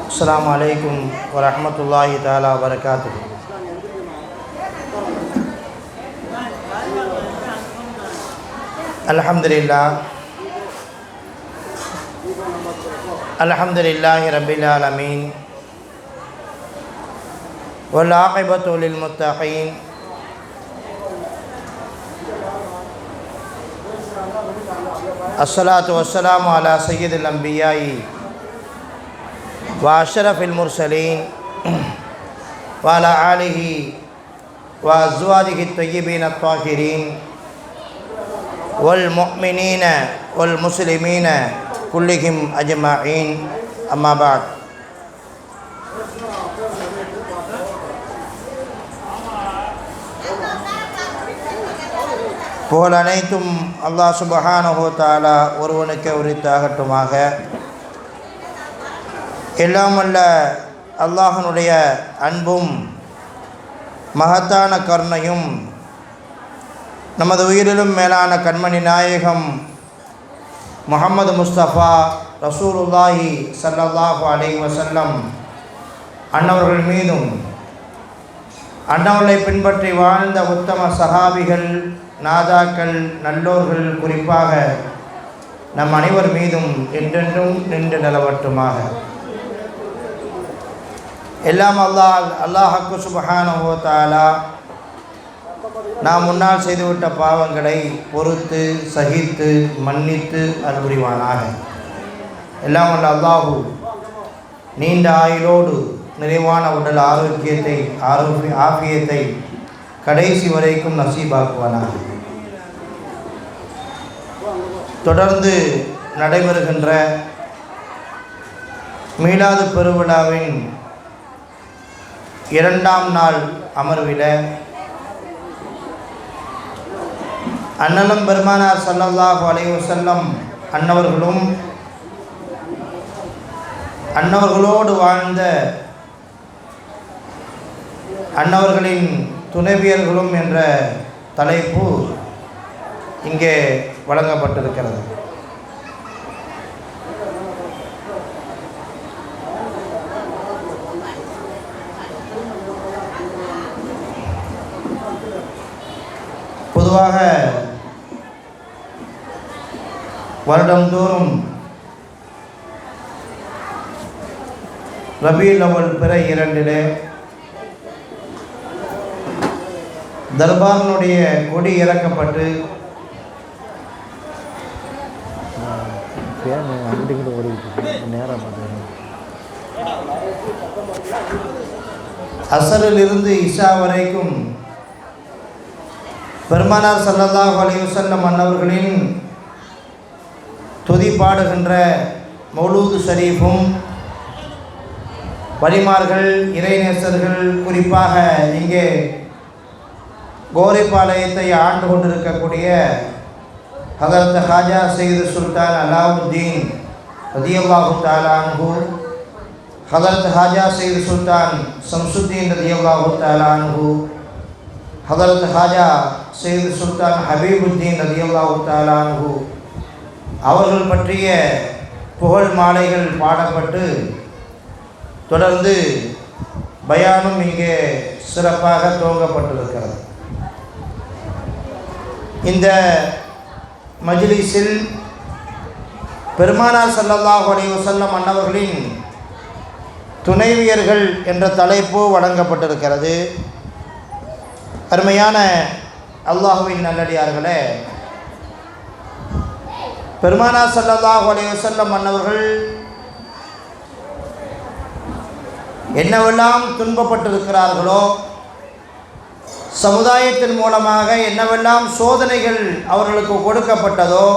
அஸ்ஸலாமு அலைக்கும் வரஹ்மத்துல்லாஹி தஆலா வபரகாத்துஹு. அல்ஹம்துலில்லாஹி ரப்பில் ஆலமீன் வல் ஆகிபத்து லில் முத்தகீன் அஸ்ஸலாத்து வஸ்ஸலாமு அலா சய்யிதில் அன்பியாஇ وأشرف المرسلين وعلى آله وأزواجه الطيبين الطاهرين والمؤمنين والمسلمين كلهم أجمعين أما بعد. புகழ் அனைத்தும் அல்லாஹ் சுப்ஹானஹு வ தஆலா ஒருவனுக்கே உரித்தாகட்டுமாக. எல்லாம் வல்ல அல்லாஹ்வினுடைய அன்பும் மகத்தான கருணையும் நமது உயிரிலும் மேலான கண்மணி நாயகம் முஹம்மது முஸ்தபா ரசூலுல்லாஹி ஸல்லல்லாஹு அலைஹி வஸல்லம் அன்னவர்கள் மீதும் அன்னவர்களை பின்பற்றி வாழ்ந்த உத்தம சஹாபிகள், நாதாக்கள், நல்லோர்கள், குறிப்பாக நம் அனைவர் மீதும் என்றென்றும் நின்று நிலவட்டுமாக. எல்லாம் அல்லாஹ்க்கு சுப்ஹானஹு வ தஆலா நாம் முன்னால் செய்துவிட்ட பாவங்களை பொறுத்து சகித்து மன்னித்து அருள்புரிவானாக. எல்லாம் வல்ல அல்லாஹு நீண்ட ஆயுளோடு நிறைவான உடல் ஆரோக்கியத்தை கடைசி வரைக்கும் நசீபாக்குவானாக. தொடர்ந்து நடைபெறுகின்ற மீலாது பெருவிழாவின் இரண்டாம் நாள் அமர்வில அன்னலம் பெருமானார் ஸல்லல்லாஹு அலைஹி வஸல்லம் அன்னவர்களோடு வாழ்ந்த அன்னவர்களின் துணைவியர்களும் என்ற தலைப்பு இங்கே வழங்கப்பட்டிருக்கிறது. பொதுவாக வருடந்தோறும் ரபீஉல் அவ்வல் பிற 2 தர்பாரினுடைய கொடி இறக்கப்பட்டு அசரிலிருந்து இஷா வரைக்கும் பெருமானார் ஸல்லல்லாஹு அலைஹி வஸல்லம் அன்னவர்களின் துதி பாடுகின்ற மௌலூது ஷரீஃபும் வலிமார்கள், இறைநேசர்கள், குறிப்பாக இங்கே கோரிப்பாளையத்தை ஆண்டு கொண்டிருக்கக்கூடிய ஹதரத் ஹாஜா சையது சுல்தான் அலாவுத்தீன் ரலியல்லாஹு தஆலா அன்ஹு, ஹதரத் ஹாஜா சையது சுல்தான் ஷம்சுத்தீன் ரலியல்லாஹு தஆலா அன்ஹு, ஹதரத் ஹாஜா சையது சுல்தான் ஹபீபுத்தீன் ரலியல்லாஹு தஆலா அன்ஹு அவர்கள் பற்றிய புகழ் மாலைகள் பாடப்பட்டு தொடர்ந்து பயானும் இங்கே சிறப்பாக துவங்கப்பட்டிருக்கிறது. இந்த மஜ்லிஸில் பெருமானார் ஸல்லல்லாஹு அலைஹி வஸல்லம் அன்னவர்களின் துணைவியர்கள் என்ற தலைப்பு வழங்கப்பட்டிருக்கிறது. அருமையான அல்லாஹுவின் நல்லடியார்களே, பெருமானார் ஸல்லல்லாஹு அலைஹி வஸல்லம் அன்னவர்கள் என்னவெல்லாம் துன்பப்பட்டிருக்கிறார்களோ, சமுதாயத்தின் மூலமாக என்னவெல்லாம் சோதனைகள் அவர்களுக்கு கொடுக்கப்பட்டதோ,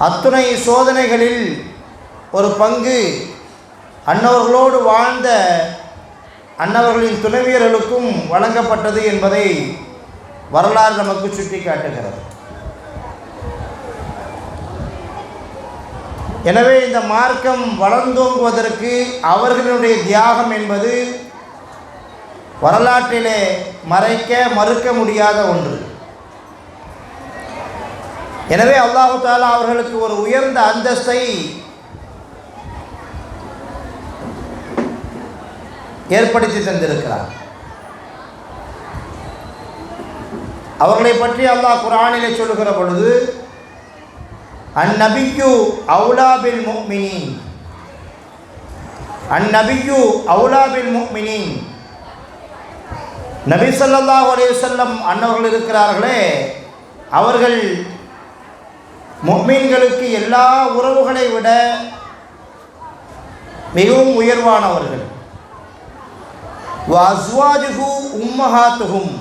அத்துணை சோதனைகளில் ஒரு பங்கு அன்னவர்களோடு வாழ்ந்த அன்னவர்களின் துணைவியர்களுக்கும் வழங்கப்பட்டது என்பதை வரலாறு நமக்கு சுட்டி காட்டுகிறது. எனவே இந்த மார்க்கம் வளர்ந்தோங்குவதற்கு அவர்களுடைய தியாகம் என்பது வரலாற்றிலே மறுக்க முடியாத ஒன்று. எனவே அல்லாஹு தஆலா அவர்களுக்கு ஒரு உயர்ந்த அந்தஸ்தை ஏற்படுத்தி தந்திருக்கிறார். அவர்களை பற்றி அல்லாஹ் குர்ஆனிலே சொல்லுகிற பொழுது அந்நபியு அவுலா பில் முஃமினீன், அந்நபியு அவுலா பில் முஃமினீன், நபி ஸல்லல்லாஹு அலைஹி வஸல்லம் அன்னவர்கள் இருக்கிறார்களே அவர்கள் முஃமின்களுக்கு எல்லா உறவுகளை விட மிகவும் உயர்வானவர்கள். வ அஸ்வாஜுஹு உம்மஹாத்துஹும்,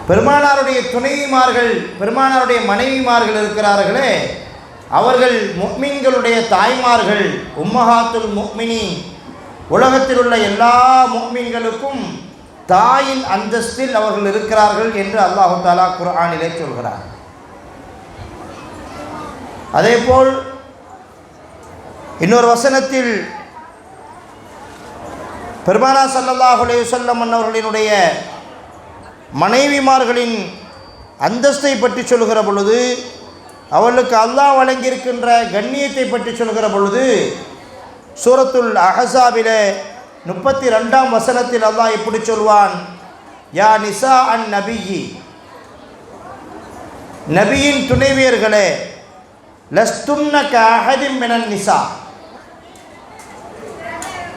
பெருமானாருடைய துணைவிமார்கள், பெருமானாருடைய மனைவிமார்கள் இருக்கிறார்களே அவர்கள் முஃமின்களுடைய தாய்மார்கள். உம்மஹாத்துல் முஃமினீன், உலகத்தில் உள்ள எல்லா முஃமின்களுக்கும் தாயின் அந்தஸ்தில் அவர்கள் இருக்கிறார்கள் என்று அல்லாஹு தஆலா குர்ஆனிலே சொல்கிறார். அதேபோல் இன்னொரு வசனத்தில் பெருமானார் ஸல்லல்லாஹு அலைஹி வஸல்லம் அவர்களினுடைய மனைவிமார்களின் அந்தஸ்தை பற்றி சொல்கிற பொழுது, அவர்களுக்கு அல்லாஹ் வழங்கியிருக்கின்ற கண்ணியத்தை பற்றி சொல்கிற பொழுது சூரத்துல் அஹ்ஸாபிலே 32ஆம் வசனத்தில் அல்லாஹ் இப்படி சொல்வான், யா நிசா அன் நபியி, நபியின் துணைவியர்களே, லஸ்துன்ன கஅஹதின் மினன் நிசா,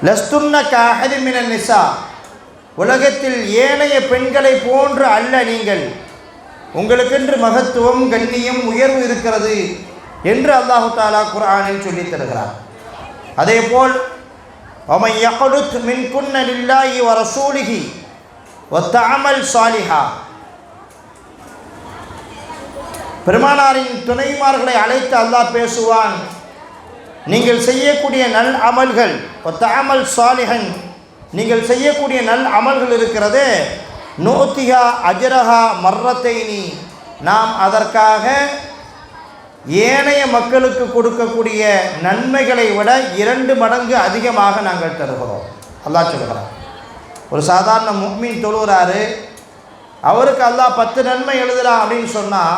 லஸ்துன்ன கஅஹதின் மினன் நிசா, உலகத்தில் ஏனைய பெண்களை போன்று அல்ல நீங்கள், உங்களுக்கென்று மகத்துவம் கண்ணியம் உயர்வு இருக்கிறது என்று அல்லாஹு தஆலா குர்ஆனில் சொல்லித் தருகிறார். அதேபோல் வமன் யக்னுத் மின்குன்ன லில்லாஹி வ ரசூலிஹி வ தஅமல் சாலிஹா, பெருமானாரின் துணைமார்களை அழைத்து அல்லாஹ் பேசுவான், நீங்கள் செய்யக்கூடிய நல் அமல்கள், வ தஅமல் சாலிஹன், நீங்கள் செய்யக்கூடிய நல் அமல்கள் இருக்கிறது, நூத்திஹா அஜ்ரஹா மர்ரத்தைனி, நாம் அதற்காக ஏனைய மக்களுக்கு கொடுக்கக்கூடிய நன்மைகளை விட 2 மடங்கு அதிகமாக நாங்கள் தருகிறோம். அல்லாஹ் சொல்கிறார். ஒரு சாதாரண முஃமின் தொழுகிறாரு, அவருக்கு அல்லாஹ் 10 நன்மை எழுதுறான் அப்படின்னு சொன்னால்,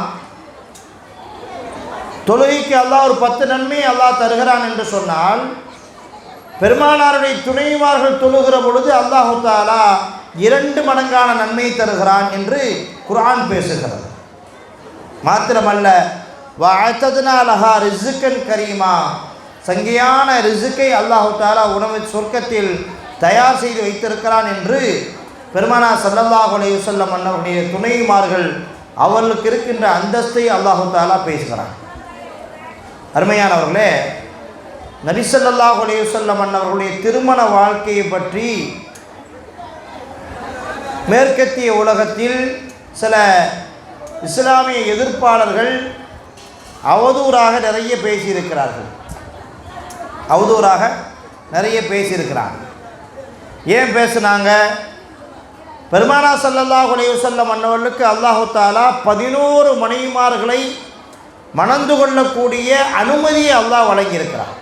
தொழுகைக்கு அல்லாஹ் ஒரு 10 நன்மை அல்லாஹ் தருகிறான் என்று சொன்னால், பெருமானாருடைய துணைமார்கள் தொழுகிற பொழுது அல்லாஹு தஆலா 2 மடங்கான நன்மை தருகிறான் என்று குர்ஆன் பேசுகிறது. மாத்திரமல்ல, வஅதத்னா லஹா ரிஸ்கன் கரீமா, சங்கையான ரிஸ்கை அல்லாஹு தஆலா உணவு சொர்க்கத்தில் தயார் செய்து வைத்திருக்கிறான் என்று பெருமானார் ஸல்லல்லாஹு அலைஹி வஸல்லம் அன்னவருடைய துணைமார்கள் அவர்களுக்கு இருக்கின்ற அந்தஸ்தை அல்லாஹு தஆலா பேசுகிறான். அருமையானவர்களே, நபி ஸல்லல்லாஹு அலைஹி வஸல்லம் அன்னவர்களுடைய திருமண வாழ்க்கையை பற்றி மேற்கத்திய உலகத்தில் சில இஸ்லாமிய எதிர்ப்பாளர்கள் அவதூறாக நிறைய பேசியிருக்கிறார்கள். அவதூறாக நிறைய பேசியிருக்கிறாங்க. ஏன் பேசுனாங்க? பெருமானார் ஸல்லல்லாஹு அலைஹி வஸல்லம் அன்னவர்களுக்கு அல்லாஹு தஆலா 11 மனைவிமார்களை மணந்து கொள்ளக்கூடிய அனுமதியை அல்லாஹ் வழங்கியிருக்கிறார்.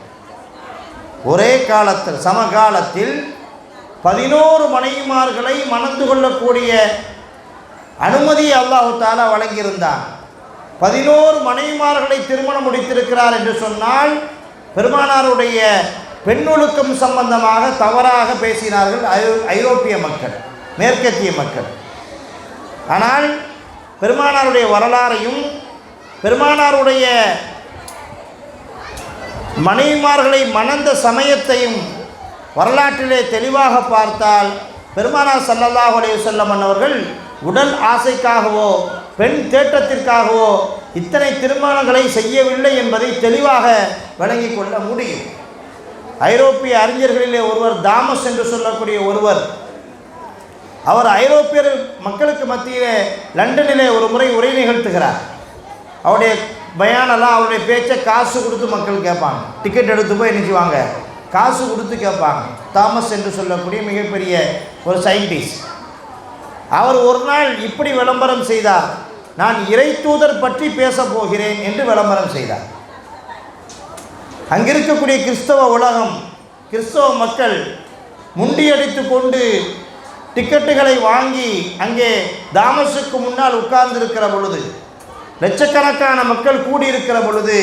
ஒரே காலத்தில், சமகாலத்தில் 11 மனைவிமார்களை மணந்து கொள்ளக்கூடிய அனுமதியை அல்லாஹு தஆலா வழங்கியிருந்தார். 11 மனைவிமார்களை திருமணம் முடித்திருக்கிறார் என்று சொன்னால், பெருமானாருடைய பெண்ணொழுக்கம் சம்பந்தமாக தவறாக பேசினார்கள் ஐரோப்பிய மக்கள், மேற்கத்திய மக்கள். ஆனால் பெருமானாருடைய வரலாறையும் பெருமானாருடைய மனைவிமார்களை மணந்த சமயத்தையும் வரலாற்றிலே தெளிவாக பார்த்தால், பெருமானார் ஸல்லல்லாஹு அலைஹி வஸல்லம் அவர்கள் உடல் ஆசைக்காகவோ பெண் தேட்டத்திற்காகவோ இத்தனை திருமணங்களை செய்யவில்லை என்பதை தெளிவாக விளங்கிக் கொள்ள முடியும். ஐரோப்பிய அறிஞர்களிலே ஒருவர், தாமஸ் என்று சொல்லக்கூடிய ஒருவர், அவர் ஐரோப்பியர் மக்களுக்கு மத்தியிலே லண்டனிலே ஒரு முறை உரை நிகழ்த்துகிறார். அவருடைய பயானெல்லாம், அவருடைய பேச்சை காசு கொடுத்து மக்கள் கேட்பாங்க. டிக்கெட் எடுத்து போய் நினைச்சுவாங்க, காசு கொடுத்து கேட்பாங்க. தாமஸ் என்று சொல்லக்கூடிய மிகப்பெரிய ஒரு சயின்டிஸ்ட். அவர் ஒரு நாள் இப்படி விளம்பரம் செய்தார், நான் இறை தூதர் பற்றி பேசப் போகிறேன் என்று விளம்பரம் செய்தார். அங்கிருக்கக்கூடிய கிறிஸ்தவ உலகம், கிறிஸ்தவ மக்கள் முண்டியடித்து கொண்டு டிக்கெட்டுகளை வாங்கி அங்கே தாமஸுக்கு முன்னால் உட்கார்ந்திருக்கிற பொழுது, லட்சக்கணக்கான மக்கள் கூடியிருக்கிற பொழுது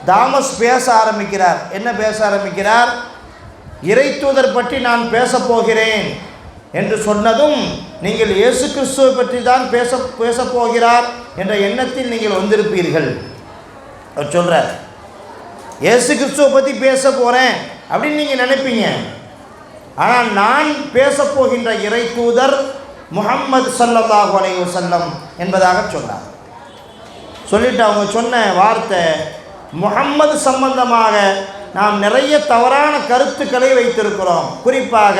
தாமஸ் பேச ஆரம்பிக்கிறார். என்ன பேச ஆரம்பிக்கிறார்? இறை தூதர் பற்றி நான் பேசப் போகிறேன் என்று சொன்னதும், நீங்கள் இயேசு கிறிஸ்துவை பற்றி தான் பேசப் போகிறார் என்ற எண்ணத்தில் நீங்கள் வந்திருப்பீர்கள். அவர் சொல்கிறார், இயேசு கிறிஸ்துவை பற்றி பேச போகிறேன் அப்படின்னு நீங்கள் நினைப்பீங்க. ஆனால் நான் பேசப் போகின்ற இறை தூதர் முஹம்மது ஸல்லல்லாஹு அலைஹி வஸல்லம் என்பதாக சொன்னார். சொல்லிட்டு அவங்க சொன்ன வார்த்தை, முஹம்மது சம்பந்தமாக நாம் நிறைய தவறான கருத்துக்களை வைத்திருக்கிறோம். குறிப்பாக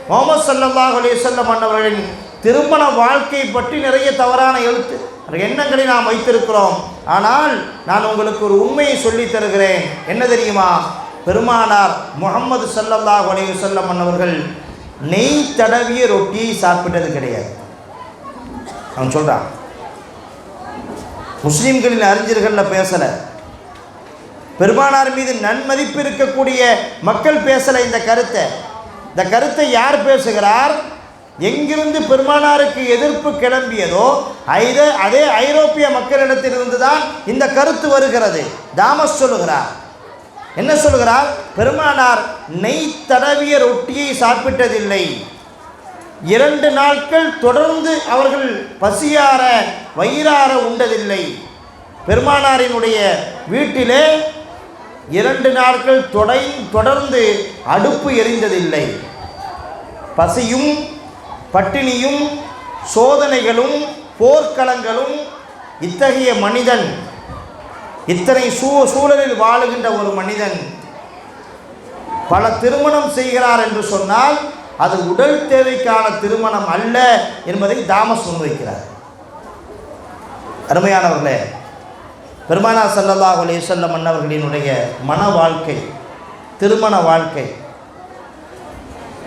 முஹம்மது ஸல்லல்லாஹு அலைஹி வஸல்லம் அன்னவர்களின் திருமண வாழ்க்கை பற்றி நிறைய தவறான எண்ணங்களை நாம் வைத்திருக்கிறோம். ஆனால் நான் உங்களுக்கு ஒரு உண்மையை சொல்லித் தருகிறேன். என்ன தெரியுமா? பெருமானார் முஹம்மது ஸல்லல்லாஹு அலைஹி வஸல்லம் அன்னவர்கள் நெய் தடவிய ரொட்டியை சாப்பிட்டது கிடையாது. அவன் சொல்கிறான். முஸ்லீம்களின் அறிஞர்களில் பேசலை, பெருமானார் மீது நன்மதிப்பு இருக்கக்கூடிய மக்கள் பேசலை. இந்த கருத்தை யார் பேசுகிறார்? எங்கிருந்து பெருமானாருக்கு எதிர்ப்பு கிளம்பியதோ அதே ஐரோப்பிய மக்களிடத்திலிருந்து தான் இந்த கருத்து வருகிறது. தாமஸ் சொல்லுகிறார். என்ன சொல்லுகிறார்? பெருமானார் நெய் தடவிய ரொட்டியை சாப்பிட்டதில்லை. 2 நாட்கள் தொடர்ந்து அவர்கள் பசியார வயிறார உண்டதில்லை. பெருமானாரினுடைய வீட்டிலே 2 நாட்கள் தொடர்ந்து அடுப்பு எரிந்ததில்லை. பசியும் பட்டினியும் சோதனைகளும் போர்க்களங்களும் இத்தகைய மனிதன், இத்தனை சூழலில் வாழுகின்ற ஒரு மனிதன் பல திருமணம் செய்கிறார் என்று சொன்னால் அது உடல் தேவைக்கான திருமணம் அல்ல என்பதை தாமஸ் முன்வைக்கிறார். அருமையானவர்களே, பெருமானார் ஸல்லல்லாஹு அலைஹி வஸல்லம் அன்னவர்களினுடைய மன வாழ்க்கை, திருமண வாழ்க்கை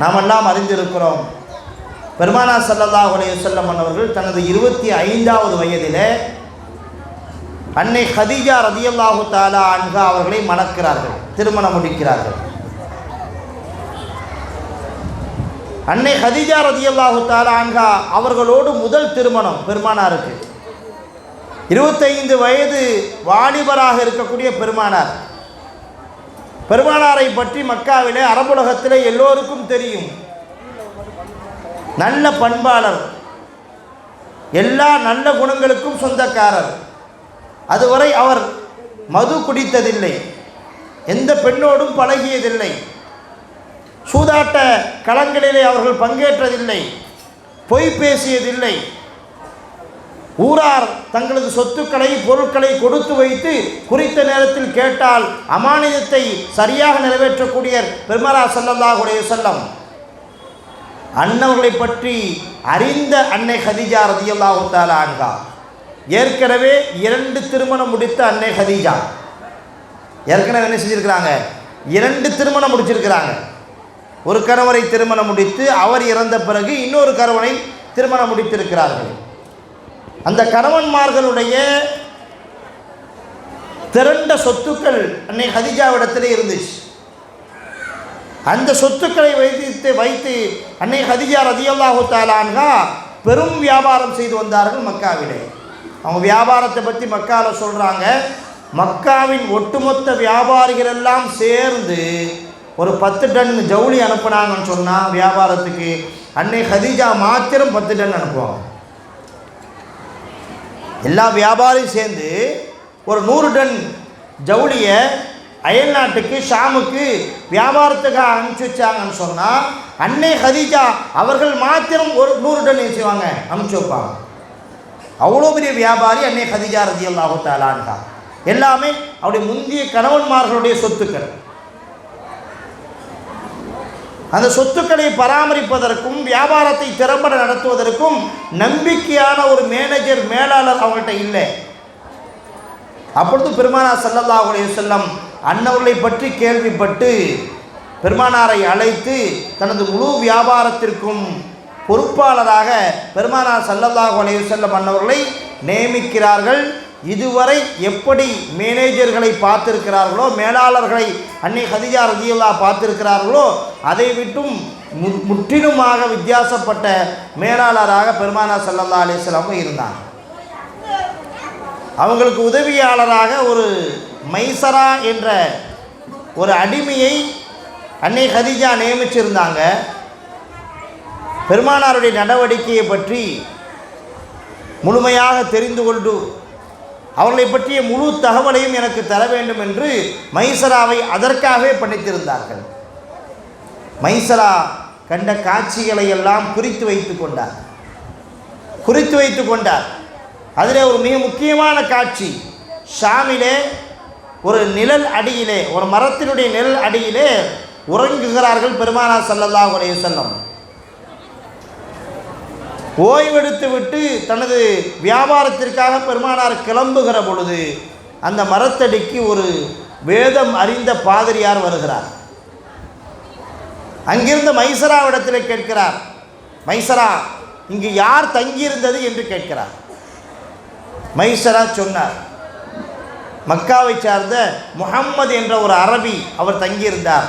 நாமெல்லாம் அறிந்திருக்கிறோம். பெருமானார் ஸல்லல்லாஹு அலைஹி வஸல்லம் அன்னவர்கள் தனது 25வது வயதிலே அன்னை ஹதீஜா ரலியல்லாஹு தஆலா அன்ஹா அவர்களை மணக்கிறார்கள், திருமணம் முடிக்கிறார்கள். அன்னை ஹதீஜா ரலியல்லாஹு தஆலா அன்ஹா அவர்களோடு முதல் திருமணம் பெருமானாருக்கு. 25 வயது வாலிபராக இருக்கக்கூடிய பெருமானாரை பற்றி மக்காவிலே அரபுலகத்திலே எல்லோருக்கும் தெரியும். நல்ல பண்பாளர், எல்லா நல்ல குணங்களுக்கும் சொந்தக்காரர். அதுவரை அவர் மது குடித்ததில்லை, எந்த பெண்ணோடும் பழகியதில்லை, சூதாட்ட களங்களிலே அவர்கள் பங்கேற்றதில்லை, பொய் பேசியதில்லை. ஊரார் தங்களது சொத்துக்களை பொருட்களை கொடுத்து வைத்து குறித்த நேரத்தில் கேட்டால் அமானிதத்தை சரியாக நிறைவேற்றக்கூடிய பெருமானார் ஸல்லல்லாஹு அலைஹி வஸல்லம் அன்னவர்களை பற்றி அறிந்த அன்னை ஹதீஜா ரலியல்லாஹு தஆலா அன்ஹா, ஏற்கனவே 2 திருமணம் முடித்த அன்னை ஹதீஜா ஏற்கனவே என்ன செஞ்சிருக்கிறாங்க? 2 திருமணம் முடிச்சிருக்கிறாங்க. ஒரு கணவரை திருமணம் முடித்து அவர் இறந்த பிறகு இன்னொரு கணவனை திருமணம் முடித்திருக்கிறார்கள். அந்த கணவன்மார்களுடைய திரண்ட சொத்துக்கள் அன்னை ஹதீஜாவிடத்திலே இருந்துச்சு. அந்த சொத்துக்களை வைத்து அன்னை ஹதீஜா ரலியல்லாஹு தஆலா அன்ஹா பெரும் வியாபாரம் செய்து வந்தார்கள் மக்காவிலே. அவங்க வியாபாரத்தை பற்றி மக்காவில் சொல்கிறாங்க. மக்காவின் ஒட்டுமொத்த வியாபாரிகள் எல்லாம் சேர்ந்து ஒரு 10 டன் ஜவுளி அனுப்புனாங்கன்னு சொன்னால் வியாபாரத்துக்கு அன்னை ஹதீஜா மாத்திரம் 10 டன் அனுப்புவாங்க. எல்லா வியாபாரியும் சேர்ந்து ஒரு 100 டன் ஜவுளியை அயல் நாட்டுக்கு ஷாமுக்கு வியாபாரத்துக்காக அனுப்பிச்சி வச்சாங்கன்னு சொன்னால் அன்னை ஹதீஜா அவர்கள் மாத்திரம் ஒரு 100 டன் செய்வாங்க, அனுப்பிச்சி வைப்பாங்க. அவ்வளோ பெரிய வியாபாரி அன்னை ஹதீஜா ரலியல்லாஹு தஆலா அன்ஹா. எல்லாமே அவருடைய முந்திய கணவன்மார்களுடைய சொத்துக்கள். அந்த சொத்துக்களை பராமரிப்பதற்கும் வியாபாரத்தை திறம்பட நடத்துவதற்கும் நம்பிக்கையான ஒரு மேலாளர் அவங்கள்ட்ட இல்லை. அப்பொழுது பெருமானார் ஸல்லல்லாஹு அலைஹி வஸல்லம் அன்னவர்களை பற்றி கேள்விப்பட்டு பெருமானாரை அழைத்து தனது முழு வியாபாரத்திற்கும் பொறுப்பாளராக பெருமானார் ஸல்லல்லாஹு அலைஹி வஸல்லம் அன்னவர்களை நியமிக்கிறார்கள். இதுவரை எப்படி மேனேஜர்களை பார்த்திருக்கிறார்களோ, மேலாளர்களை அன்னை ஹதீஜா ரலியல்லாஹு பார்த்திருக்கிறார்களோ, அதை விட்டும் முற்றிலுமாக வித்தியாசப்பட்ட மேலாளராக பெருமானார் ஸல்லல்லாஹு அலைஹி வஸல்லம் இருந்தாங்க. அவங்களுக்கு உதவியாளராக ஒரு மைசரா என்ற ஒரு அடிமையை அன்னை கதீஜா நியமிச்சிருந்தாங்க. பெருமானாருடைய நடவடிக்கையை பற்றி முழுமையாக தெரிந்து கொண்டு அவர்களை பற்றிய முழு தகவலையும் எனக்கு தர வேண்டும் என்று மைசராவை அதற்காகவே பணித்திருந்தார்கள். மைசரா கண்ட காட்சிகளை எல்லாம் குறித்து வைத்து கொண்டார். அதில் ஒரு மிக முக்கியமான காட்சி, ஷாமிலே ஒரு நிழல் அடியிலே, ஒரு மரத்தினுடைய நிழல் அடியிலே உறங்குகிறார்கள் பெருமானார் ஸல்லல்லாஹு அலைஹி வஸல்லம். ஓய்வெடுத்து விட்டு தனது வியாபாரத்திற்காக பெருமானார் கிளம்புகிற பொழுது அந்த மரத்தடிக்கு ஒரு வேதம் அறிந்த பாதிரியார் வருகிறார். அங்கிருந்த மைசராவிடத்தில் கேட்கிறார், மைசரா, இங்கு யார் தங்கியிருந்தது என்று கேட்கிறார். மைசரா சொன்னார், மக்காவை சார்ந்த முஹம்மது என்ற ஒரு அரபி அவர் தங்கியிருந்தார்.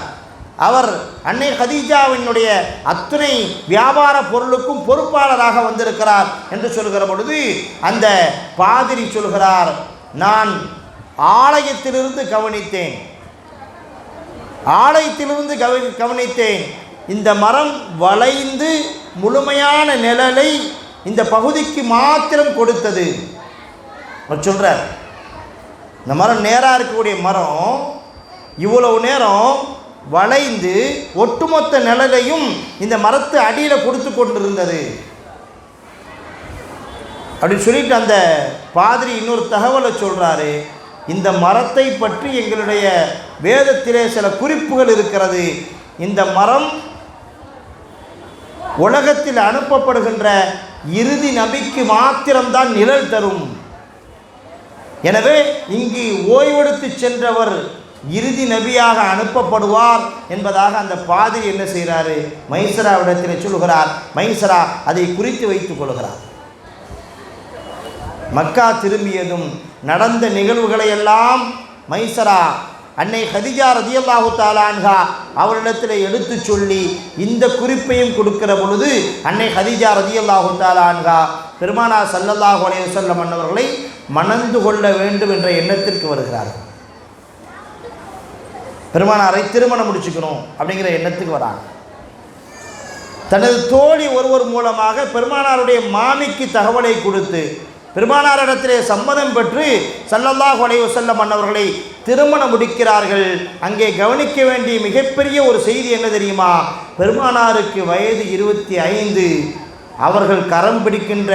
அவர் அன்னை கதீஜாவினுடைய அத்தனை வியாபார பொருளுக்கும் பொறுப்பாளராக வந்திருக்கிறார் என்று சொல்கிற பொழுது அந்த பாதிரி சொல்கிறார், நான் ஆலயத்திலிருந்து கவனித்தேன், இந்த மரம் வளைந்து முழுமையான நிழலை இந்த பகுதிக்கு மாத்திரம் கொடுத்தது. அவர் சொல்கிறார், இந்த மரம் நேராக இருக்கக்கூடிய மரம் இவ்வளவு நேரம் வளைந்து ஒட்டுமொத்த நிழலையும் இந்த மரத்து அடியில் கொடுத்து கொண்டிருந்தது அப்படின்னு சொல்லிட்டு அந்த பாதிரி இன்னொரு தகவலை சொல்கிறாரு. இந்த மரத்தை பற்றி எங்களுடைய வேதத்திலே சில குறிப்புகள் இருக்கிறது. இந்த மரம் உலகத்தில் அனுப்பப்படுகின்ற இறுதி நபிக்கு மாத்திரம்தான் நிழல் தரும். எனவே இங்கு ஓய்வெடுத்து சென்றவர் இறுதி நபியாக அனுப்பப்படுவார் என்பதாக அந்த பாதிரி என்ன செய்கிறாரு, மைசராவிடத்தில் சொல்கிறார். மைசரா அதை குறித்து வைத்துக் கொள்கிறார். மக்கா திரும்பியதும் நடந்த நிகழ்வுகளை எல்லாம் மைசரா அன்னை கதீஜா ரலியல்லாஹு தஆலா அன்ஹா அவரிடத்தில் எடுத்து சொல்லி இந்த குறிப்பையும் கொடுக்கிற பொழுது அன்னை கதீஜா ரலியல்லாஹு தஆலா அன்ஹா பெருமானார் ஸல்லல்லாஹு அலைஹி வஸல்லம் அவர்களை மணந்து கொள்ள வேண்டும் என்ற எண்ணத்திற்கு வருகிறார்கள். பெருமானாரை திருமணம் முடிச்சுக்கணும் அப்படிங்கிற எண்ணத்துக்கு வராங்க. தனது தோழி ஒருவர் மூலமாக பெருமானாருடைய மாமிக்கு தகவலை கொடுத்து பெருமானாரிடத்திலே சம்மதம் பெற்று ஸல்லல்லாஹு அலைஹி வஸல்லம் அவர்களை திருமணம் முடிக்கிறார்கள். அங்கே கவனிக்க வேண்டிய மிகப்பெரிய ஒரு செய்தி என்ன தெரியுமா, பெருமானாருக்கு வயது 25. அவர்கள் கரம் பிடிக்கின்ற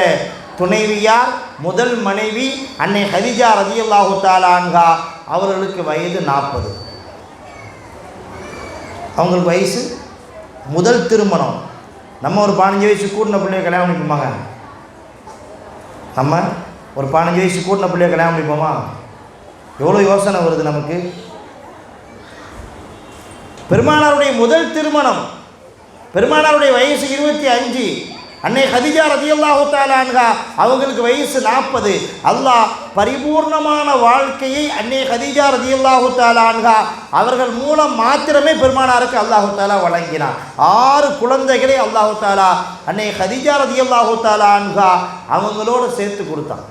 துணைவியார் முதல் மனைவி அன்னை கதீஜா ரலியல்லாஹு தஆலா அன்ஹா அவர்களுக்கு வயது 40. அவங்களுக்கு வயசு முதல் திருமணம். நம்ம ஒரு 15 வயசு கூட்டின பிள்ளைய கல்யாணம் பண்ணிப்போமாங்க? நம்ம ஒரு 15 வயசு கூட்டின பிள்ளைய கல்யாணம் பண்ணிப்போமா? எவ்வளோ யோசனை வருது நமக்கு. பெருமானாருடைய முதல் திருமணம், பெருமானாருடைய வயசு 25. அன்னை கதீஜா ரலியல்லாஹு தஆலா அன்ஹா அவங்களுக்கு வயசு 40. அல்லாஹ் பரிபூர்ணமான வாழ்க்கையை அன்னை கதீஜா ரலியல்லாஹு தஆலா அன்ஹா அவர்கள் மூலம் மாத்திரமே பெருமானாருக்கு அல்லாஹு தஆலா வழங்கினார். 6 குழந்தைகளை அல்லாஹு தஆலா அன்னை கதீஜா ரலியல்லாஹு தஆலா அன்ஹா அவங்களோடு சேர்த்து கொடுத்தாங்க.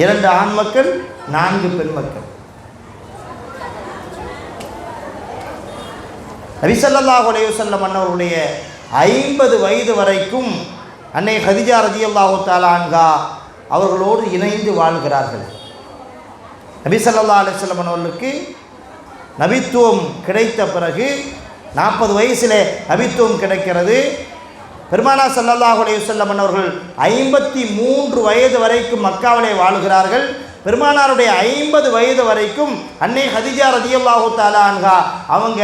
2 ஆண் மக்கள், 4 பெண் மக்கள். நபி ஸல்லல்லாஹு அலைஹி வஸல்லம் அவர்களுடைய 50 வயது வரைக்கும் அன்னை கதீஜா ரலியல்லாஹு தஆலா அன்ஹா அவர்களோடு இணைந்து வாழ்கிறார்கள். நபி ஸல்லல்லாஹு அலைஹி வஸல்லம் அவர்களுக்கு நபித்துவம் கிடைத்த பிறகு 40 வயசிலே நபித்துவம் கிடைக்கிறது. பெருமானார் ஸல்லல்லாஹு அலைஹி வஸல்லம் அவர்கள் 53 வயது வரைக்கும் மக்காவிலே வாழ்கிறார்கள். பெருமானாருடைய 50 வயது வரைக்கும் அன்னை கதீஜா ரலியல்லாஹு தஆலா அன்ஹா அவங்க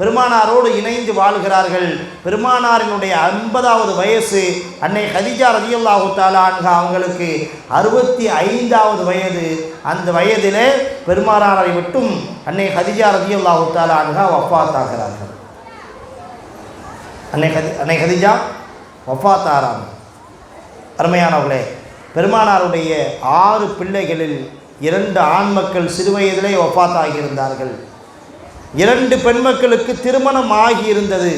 பெருமானாரோடு இணைந்து வாழ்கிறார்கள். பெருமானாரினுடைய 50வது வயசு அன்னை கதீஜா ரலியல்லாஹு தஆலா அன்ஹா அவங்களுக்கு 65வது வயது. அந்த வயதிலே பெருமானாரை விட்டும் அன்னை கதீஜா ரலியல்லாஹு தஆலா அன்ஹா வஃபாத் ஆகிறார்கள். அன்னை கதீஜா வஃபாத் ஆகிறாங்க. அருமையானவர்களே, பெருமானாருடைய 6 பிள்ளைகளில் 2 ஆண் மக்கள் சிறுவயதிலே வஃபாத் ஆகியிருந்தார்கள். 2 பெண் மக்களுக்கு திருமணம் ஆகியிருந்தது.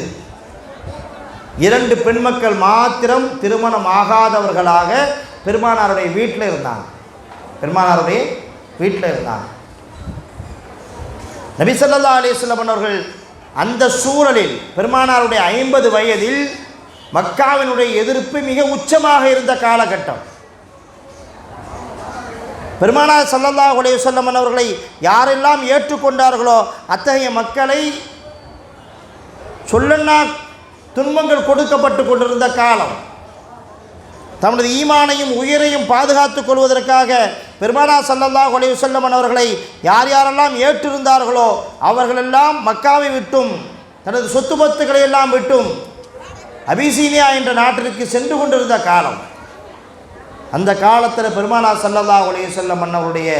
2 பெண் மக்கள் மாத்திரம் திருமணம் ஆகாதவர்களாக பெருமானாருடைய வீட்டில் இருந்தாங்க. பெருமானாருடைய வீட்டில் இருந்தாங்க. நபி ஸல்லல்லாஹு அலைஹி வஸல்லம் அவர்கள் அந்த சூழலில் பெருமானாருடைய 50 வயதில் மக்காவினுடைய எதிர்ப்பு மிக உச்சமாக இருந்த காலகட்டம். பெருமானார் ஸல்லல்லாஹு அலைஹி வஸல்லம் அவர்களை யாரெல்லாம் ஏற்றுக்கொண்டார்களோ அத்தகைய மக்களை சொல்லன்னா துன்பங்கள் கொடுக்கப்பட்டு கொண்டிருந்த காலம். தமது ஈமானையும் உயிரையும் பாதுகாத்துக் கொள்வதற்காக பெருமானார் ஸல்லல்லாஹு அலைஹி வஸல்லம் அவர்களை யார் யாரெல்லாம் ஏற்றிருந்தார்களோ அவர்களெல்லாம் மக்காவை விட்டும் தனது சொத்து பத்துக்களை எல்லாம் விட்டும் அபிசீனியா என்ற நாட்டிற்கு சென்று கொண்டிருந்த காலம். அந்த காலத்தில் பெருமானார் ஸல்லல்லாஹு அலைஹி வஸல்லம் அவருடைய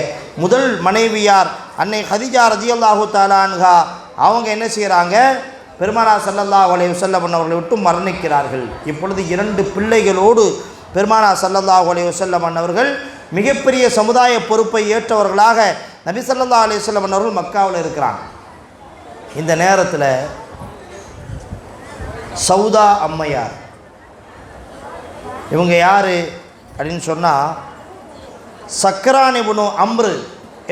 முதல் மனைவியார் அன்னை ஹதீஜா ரலியல்லாஹு தஆலா அன்ஹா அவங்க என்ன செய்கிறாங்க, பெருமானார் ஸல்லல்லாஹு அலைஹி வஸல்லம் அவர்களை விட்டு மரணிக்கிறார்கள். இப்பொழுது 2 பிள்ளைகளோடு பெருமானார் ஸல்லல்லாஹு அலைஹி வஸல்லம் அவர்கள் மிகப்பெரிய சமுதாய பொறுப்பை ஏற்றவர்களாக நபி ஸல்லல்லாஹு அலைஹி வஸல்லம் அவர்கள் மக்காவில் இருக்கிறாங்க. இந்த நேரத்தில் சௌதா அம்மையார் இவங்க யார் அப்படின்னு சொன்னால், சக்ரான் இப்னு அம்ரு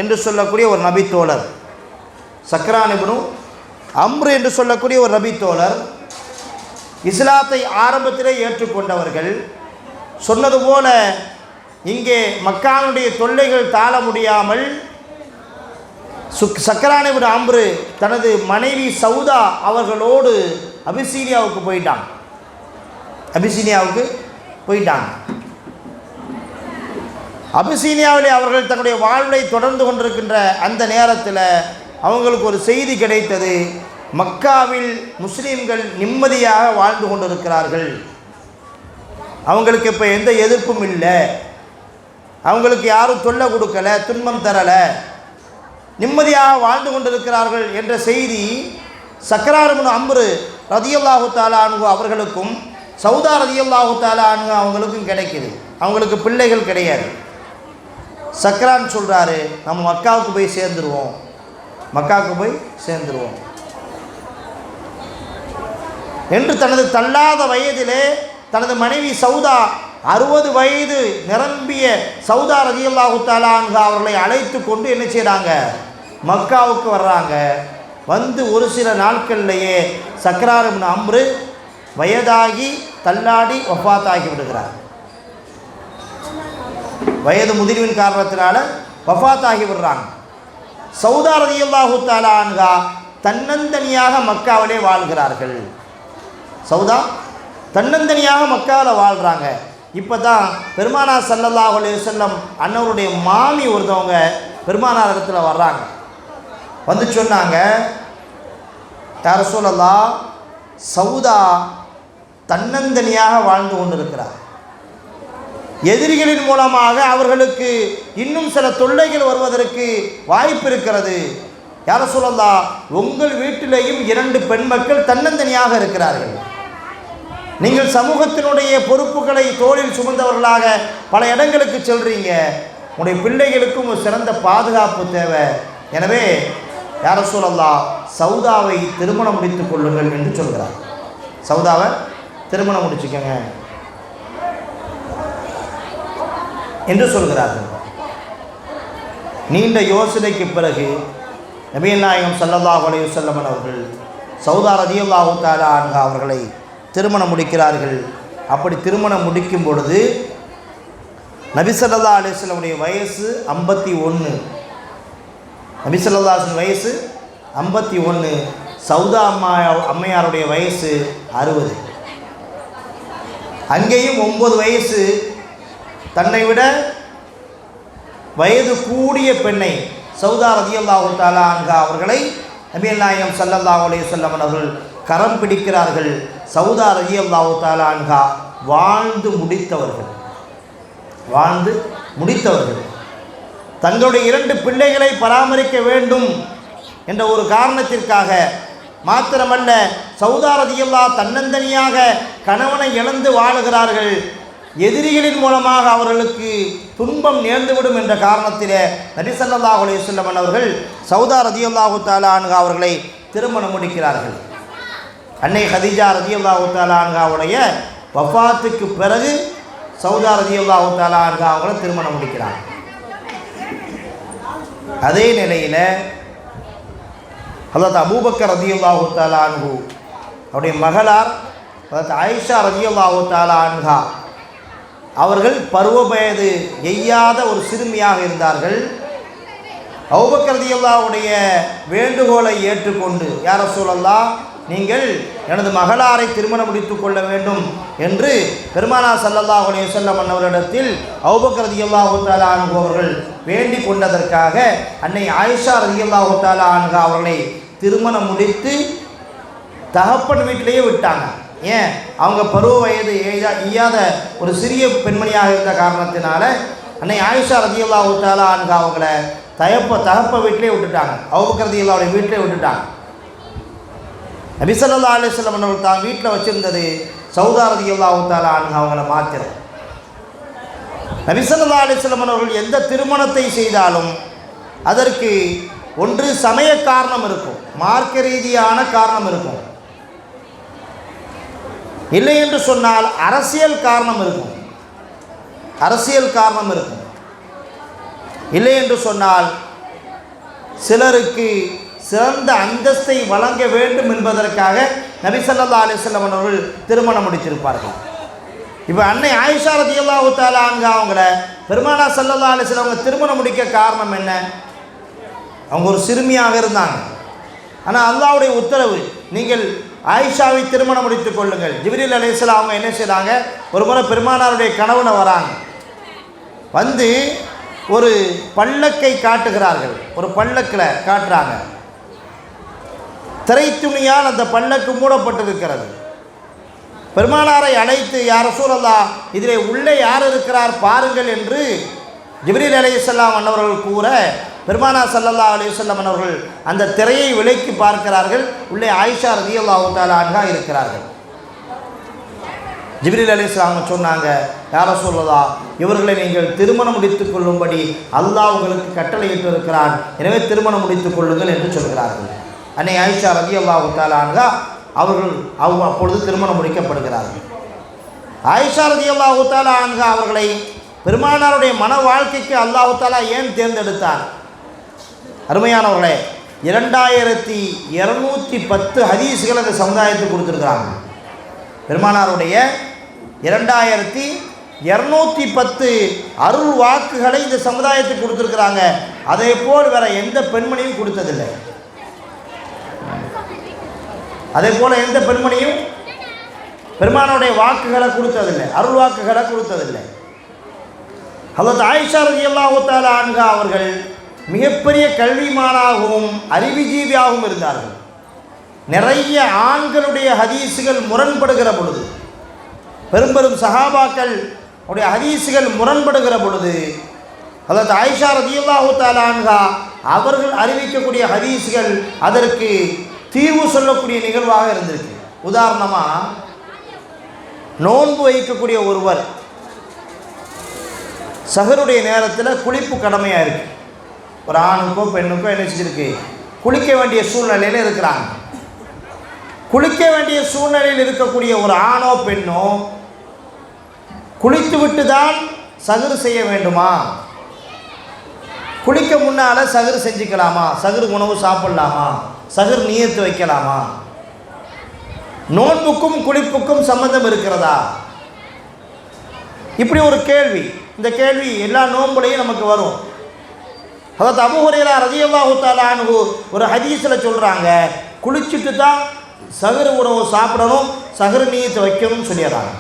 என்று சொல்லக்கூடிய ஒரு நபி தோழர். சக்ரான் இப்னு அம்ரு என்று சொல்லக்கூடிய ஒரு நபி தோழர் இஸ்லாத்தை ஆரம்பத்திலே ஏற்றுக்கொண்டவர்கள். சொன்னது போல இங்கே மக்கானுடைய தொல்லைகள் தாழ முடியாமல் சக்ரான் இப்னு அம்ரு தனது மனைவி சௌதா அவர்களோடு அபிசீனியாவுக்கு போயிட்டாங்க. அபிசீனியாவிலே அவர்கள் தன்னுடைய வாழ்வை தொடர்ந்து கொண்டிருக்கின்ற அந்த நேரத்தில் அவங்களுக்கு ஒரு செய்தி கிடைத்தது. மக்காவில் முஸ்லீம்கள் நிம்மதியாக வாழ்ந்து கொண்டிருக்கிறார்கள், அவங்களுக்கு இப்போ எந்த எதிர்ப்பும் இல்லை, அவங்களுக்கு யாரும் தொல்லை கொடுக்கலை, துன்பம் தரலை, நிம்மதியாக வாழ்ந்து கொண்டிருக்கிறார்கள் என்ற செய்தி சக்ரான் இப்னு அம்ரு ரலியல்லாஹு தஆலா அன்ஹு அவர்களுக்கும் சௌதா ரலியல்லாஹு தஆலா அன்ஹு அவங்களுக்கும் கிடைக்குது. அவங்களுக்கு பிள்ளைகள் கிடையாது. சக்ரான் சொல்கிறாரு, நம்ம மக்காவுக்கு போய் சேர்ந்துருவோம் என்று தனது தள்ளாத வயதிலே தனது மனைவி சௌதா 60 வயது நிரம்பிய சௌதா ரலியல்லாஹு தஆலா அன்ஹா அவர்களை அழைத்து கொண்டு என்ன செய்கிறாங்க, மக்காவுக்கு வர்றாங்க. வந்து ஒரு சில நாட்கள்லேயே சக்ரான் இப்னு அம்ரு வயதாகி தள்ளாடி வஃபாத்தாகி விடுகிறார். வயது முதிர்வின் காரணத்தினால வஃபாத்தாகி விடுறாங்க. சௌதா ரலியல்லாஹு தஆலா அன்ஹா தன்னந்தனியாக மக்காவிலே வாழ்கிறார்கள். சௌதா தன்னந்தனியாக மக்காவில் வாழ்கிறாங்க. இப்போ தான் பெருமானார் ஸல்லல்லாஹு அலைஹி வஸல்லம் அன்னவருடைய மாமி ஒருத்தவங்க பெருமானார் இடத்துல வர்றாங்க. வந்து சொன்னாங்க, யா ரசூலல்லாஹ், சௌதா தன்னந்தனியாக வாழ்ந்து கொண்டிருக்கிறார், எதிரிகளின் மூலமாக அவர்களுக்கு இன்னும் சில தொல்லைகள் வருவதற்கு வாய்ப்பு இருக்கிறது. யா ரசூலல்லாஹ், உங்கள் வீட்டிலேயும் 2 பெண் மக்கள் தன்னந்தனியாக இருக்கிறார்கள், நீங்கள் சமூகத்தினுடைய பொறுப்புகளை தோளில் சுமந்தவர்களாக பல இடங்களுக்கு செல்றீங்க, உங்களுடைய பிள்ளைகளுக்கும் ஒரு சிறந்த பாதுகாப்பு தேவை, எனவே யா ரசூலல்லாஹ் சௌதாவை திருமணம் முடித்துக் கொள்ளுங்கள் என்று சொல்கிறார். சௌதாவை திருமணம் முடிச்சுக்கங்க என்று சொல்கிறார்கள். நீண்ட யோசனைக்கு பிறகு நபிகள் நாயகம் ஸல்லல்லாஹு அலைஹி வஸல்லம் அவர்கள் சௌதா ரலியல்லாஹு தஆலா அன்ஹா அவர்களை திருமணம் முடிக்கிறார்கள். அப்படி திருமணம் முடிக்கும் பொழுது நபி ஸல்லல்லாஹு அலைஹி வஸல்லம் வயசு 51, நபி ஸல்லல்லாஹு அலைஹி வஸல்லம் வயசு 51, சௌதா அம்மையாருடைய வயசு 60. அங்கேயும் 9 வயசு தன்னை விட வயது கூடிய பெண்ணை சௌதா ரலியல்லாஹு தஆலா அன்ஹா அவர்களை நபிகள் நாயகம் ஸல்லல்லாஹு அலைஹி வஸல்லம் அவர்கள் கரம் பிடிக்கிறார்கள். சௌதா ரலியல்லாஹு தஆலா அன்ஹா வாழ்ந்து முடித்தவர்கள் தங்களுடைய 2 பிள்ளைகளை பராமரிக்க வேண்டும் என்ற ஒரு காரணத்திற்காக மாத்திரமல்ல, சௌதா ரலியல்லாஹு தன்னந்தனியாக கணவனை இழந்து வாழுகிறார்கள், எதிரிகளின் மூலமாக அவர்களுக்கு துன்பம் நேர்ந்துவிடும் என்ற காரணத்திலே நபி ஸல்லல்லாஹு அலைஹி வஸல்லம் அவர்கள் சௌதா ரலியல்லாஹு தஆலா அன்ஹா அவர்களை திருமணம் முடிக்கிறார்கள். அன்னை ஹதீஜா ரலியல்லாஹு தஆலா அன்ஹாவுடைய வஃபாத்துக்கு பிறகு சௌதா ரலியல்லாஹு தஆலா அன்ஹா அவர்களை திருமணம் முடிக்கிறார். அதே நிலையில் ஹதரத் அபூபக்கர் ரலியல்லாஹு தஆலா அன்ஹு அவருடைய மகளார் ஹதரத் ஆயிஷா ரலியல்லாஹு தஆலா அன்ஹா அவர்கள் பருவ வயது எய்யாத ஒரு சிறுமியாக இருந்தார்கள். அபூபக்கர் ரலியல்லாஹுடைய வேண்டுகோளை ஏற்றுக்கொண்டு, யா ரசூலல்லாஹ், நீங்கள் எனது மகளாரை திருமணம் முடித்து கொள்ள வேண்டும் என்று பெருமானார் ஸல்லல்லாஹு அலைஹி வஸல்லம் அன்னவரிடத்தில் அபூபக்கர் ரலியல்லாஹு தஆலா அன்ஹு அவர்கள் வேண்டிக் கொண்டதற்காக அன்னை ஆயிஷா ரலியல்லாஹு தஆலா அன்ஹா அவர்களை திருமணம் முடித்து தகப்பன் வீட்டிலேயே விட்டாங்க. ஏன்? அவங்க பருவ வயது எய்யாத ஒரு சிறிய பெண்மணியாக இருந்த காரணத்தினால அன்னை ஆயிஷா ரலியல்லாஹு தஆலா அன்ஹா அவங்கள தகப்ப வீட்டிலே விட்டுட்டாங்க. அபூபக்கர் ரலியல்லாஹுடைய வீட்டிலே விட்டுட்டாங்க. நபி ஸல்லல்லாஹு அலைஹி வஸல்லம் அவர்கள் தான் வீட்டில் வச்சுருந்தது சௌதா ரலியல்லாஹு தஆலா அன்ஹா அவங்கள மாத்திரம். நபி ஸல்லல்லாஹு அலைஹி வஸல்லம் அவர்கள் எந்த திருமணத்தை செய்தாலும் அதற்கு ஒன்று சமய காரணம் இருக்கும், மார்க்க ரீதியான காரணம் இருக்கும். இல்லை என்று சொன்னால் அரசியல் காரணம் இருக்கும், அரசியல் காரணம் இருக்கும். இல்லை என்று சொன்னால் சிலருக்கு சிறந்த அந்தஸ்தை வழங்க வேண்டும் என்பதற்காக நபி ஸல்லல்லாஹு அலைஹி வஸல்லம் அவர்கள் திருமணம் முடித்திருப்பார்கள். இப்போ அன்னை ஆயிஷா ரலியல்லாஹு தஆலா அன்ஹா அவங்கள பெருமானார் ஸல்லல்லாஹு அலைஹி வஸல்லம் அவங்க திருமணம் முடிக்க காரணம் என்ன? அவங்க ஒரு சிறுமியாக இருந்தாங்க. ஆனால் அல்லாஹ்வுடைய உத்தரவு, நீங்கள் ஆயிஷாவை திருமணம் முடித்துக் கொள்ளுங்கள். ஜிப்ரீல் அலைஹிஸ்ஸலாம் அவங்க என்ன செய்கிறாங்க, ஒரு முறை பெருமானாருடைய கனவுல வராங்க. வந்து ஒரு பல்லக்கை காட்டுகிறார்கள், ஒரு பல்லக்கில் காட்டுறாங்க. திரை துணியால் அந்த பல்லக்கு மூடப்பட்டிருக்கிறது. பெருமானாரை அழைத்து, யா ரசூலல்லாஹ், இதிலே உள்ளே யார் இருக்கிறார் பாருங்கள் என்று ஜிப்ரீல் அலைஹிஸ்ஸலாம் அன்னவர்கள் கூற, பெருமானார் ஸல்லல்லாஹு அலைஹி வஸல்லம் அவர்கள் அந்த திரையை விலக்கி பார்க்கிறார்கள். உள்ளே ஆயிஷா ரலியல்லாஹு தஆலா அன்ஹா இருக்கிறார்கள். ஜிப்ரீல் அலைஹிஸ்ஸலாம் சொன்னாங்க, யா ரசூலல்லாஹ், இவர்களை நீங்கள் திருமணம் முடித்துக் கொள்ளும்படி அல்லாஹ் உங்களுக்கு கட்டளையிட்டு இருக்கிறான், எனவே திருமணம் முடித்துக் கொள்ளுங்கள் என்று சொல்கிறார்கள். அன்னை ஆயிஷா ரலியல்லாஹு தஆலா அன்ஹா அவர்கள் அப்பொழுது திருமணம் முடிக்கப்படுகிறார்கள். ஆயிஷா ரலியல்லாஹு தஆலா அன்ஹா அவர்களை பெருமானாருடைய மன வாழ்க்கைக்கு அல்லாஹ் தஆலா ஏன் தேர்ந்தெடுத்தார்? அருமையானவர்களே, 2210 ஹதீஸ்கள் அந்த சமுதாயத்துக்கு கொடுத்துருக்குறாங்க. பெருமானாருடைய 2210 அருள் வாக்குகளை இந்த சமுதாயத்துக்கு கொடுத்துருக்குறாங்க. அதே போல் வேற எந்த பெண்மணியும் கொடுத்ததில்லை. அதே போல் எந்த பெண்மணியும் பெருமானாருடைய வாக்குகளை கொடுத்ததில்லை, அருள் வாக்குகளை கொடுத்ததில்லை. ஹதரத் ஆயிஷா ரலியல்லாஹு தஆலா அன்ஹா அவர்கள் மிகப்பெரிய கல்விமானாகவும் அறிவுஜீவியாகவும் இருந்தார்கள். நிறைய ஆண்களுடைய ஹதீஸுகள் முரண்படுகிற பொழுது, பெரும் சஹாபாக்கள் உடைய ஹதீஸுகள் முரண்படுகிற பொழுது, ஹதரத் ஆயிஷா ரலியல்லாஹு தஆலா அன்ஹா அவர்கள் அறிவிக்கக்கூடிய ஹதீஸுகள் அதற்கு தீர்வு சொல்லக்கூடிய நிகழ்வாக இருந்திருக்கு. உதாரணமாக, நோன்பு வைக்கக்கூடிய ஒருவர் சஹருடைய நேரத்தில் குளிப்பு கடமையாக இருக்குது. ஒரு ஆணுக்கோ பெண்ணுக்கோ என்ன செஞ்சிருக்கு, குளிக்க வேண்டிய சூழ்நிலையில் இருக்கிறாங்க. குளிக்க வேண்டிய சூழ்நிலையில் இருக்கக்கூடிய ஒரு ஆணோ பெண்ணோ குளித்து விட்டு தான் சஹர் செய்ய வேண்டுமா? குளிக்க முன்னால் சஹர் செஞ்சுக்கலாமா? சஹர் உணவு சாப்பிடலாமா? சஹர் நியத்து வைக்கலாமா? நோன்புக்கும் குளிப்புக்கும் சம்பந்தம் இருக்கிறதா? இப்படி ஒரு கேள்வி. இந்த கேள்வி எல்லா நோன்புலையும் நமக்கு வரும். ஹதரத் அபூ ஹுரைரா ரலியல்லாஹு தஆலா அன்ஹு ஒரு ஹதீஸில் சொல்கிறாங்க, குளிச்சுட்டு தான் சஹர் உணவு சாப்பிடணும், சஹர் நியத்து வைக்கணும்னு சொல்லிடுறாங்க.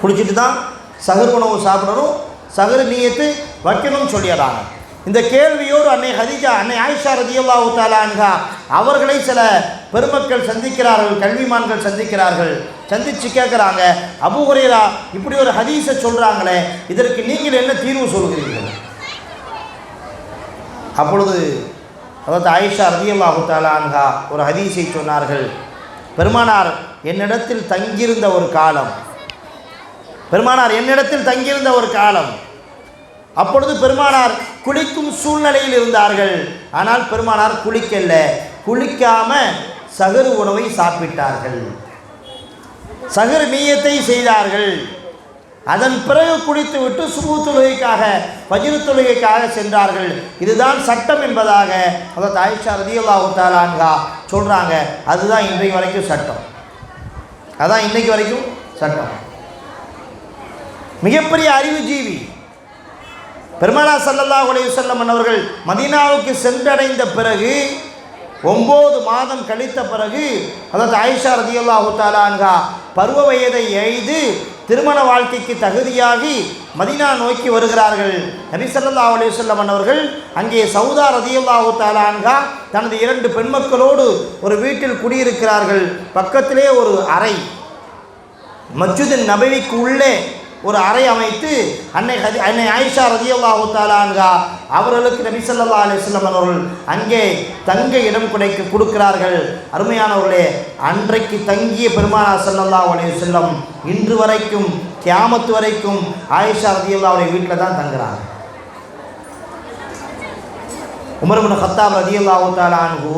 குளிச்சுட்டு தான் சஹர் உணவு சாப்பிடணும், சஹர் நியத்து வைக்கணும்னு சொல்லிடுறாங்க. இந்த கேள்வியோடு அன்னை ஆயிஷா ரலியல்லாஹு தஆலா அன்ஹா அவர்களை சில பெருமக்கள் சந்திக்கிறார்கள், கல்விமான்கள் சந்திக்கிறார்கள். சந்தித்து கேட்குறாங்க, அபூ ஹுரைரா இப்படி ஒரு ஹதீஸை சொல்கிறாங்களே, இதற்கு நீங்கள் என்ன தீர்வு சொல்கிறீர்கள்? அப்பொழுது அதாவது ஆயிஷா ரலியல்லாஹு தஆலா அன்ஹா ஒரு ஹதீஸை சொன்னார்கள். பெருமானார் என்னிடத்தில் தங்கியிருந்த ஒரு காலம், அப்பொழுது பெருமானார் குளிக்கும் சூழ்நிலையில் இருந்தார்கள். ஆனால் பெருமானார் குளிக்காம சஹர் உணவை சாப்பிட்டார்கள், சஹர் நியத்தை செய்தார்கள். அதன் பிறகு குளித்து விட்டு சுபு தொழுகைக்காக ஃபஜ்ர் தொழுகைக்காக சென்றார்கள். இதுதான் சட்டம் என்பதாக ஹஜ்ரத் ஆயிஷா ரலியல்லாஹு தஆலா அன்ஹா சொல்கிறாங்க. அதுதான் இன்றைக்கு வரைக்கும் சட்டம். அதான் இன்றைக்கு வரைக்கும் சட்டம். மிகப்பெரிய அறிவுஜீவி பெருமானார் ஸல்லல்லாஹு அலைஹி வஸல்லம் அவர்கள் மதீனாவுக்கு சென்றடைந்த பிறகு 9 மாதம் கழித்த பிறகு ஹஜ்ரத் ஆயிஷா ரலியல்லாஹு தஆலா அன்ஹா பருவ வயதை எய்து திருமண வாழ்க்கைக்கு தகுதியாகி மதீனா நோக்கி வருகிறார்கள். நபி ஸல்லல்லாஹு அலைஹி வஸல்லம் அவர்கள் அங்கே சௌதா ரலியல்லாஹு தஆலா அன்ஹா தனது 2 பெண்மக்களோடு ஒரு வீட்டில் குடியிருக்கிறார்கள். பக்கத்திலே ஒரு அறை, மஸ்ஜித் நபவிக்கு உள்ளே ஒரு அறை அமைத்து அன்னை ஆயிஷா ரலியல்லாஹு தஆலா அன்ஹா அவர்களுக்கு நபி ஸல்லல்லாஹு அலைஹி வஸல்லம் அவர்கள் அங்கே தங்க இடம் கொடுக்கிறார்கள். அருமையானவர்களே, அன்றைக்கு தங்கிய பெருமானார் ஸல்லல்லாஹு அலைஹி வஸல்லம் இன்று வரைக்கும் கியாமத் வரைக்கும் ஆயிஷா ரலியல்லாஹு அன்ஹா வீட்டில் தான் தங்குறாங்க. உமர் இப்னு கத்தாப் ரலியல்லாஹு தஆலா அன்ஹு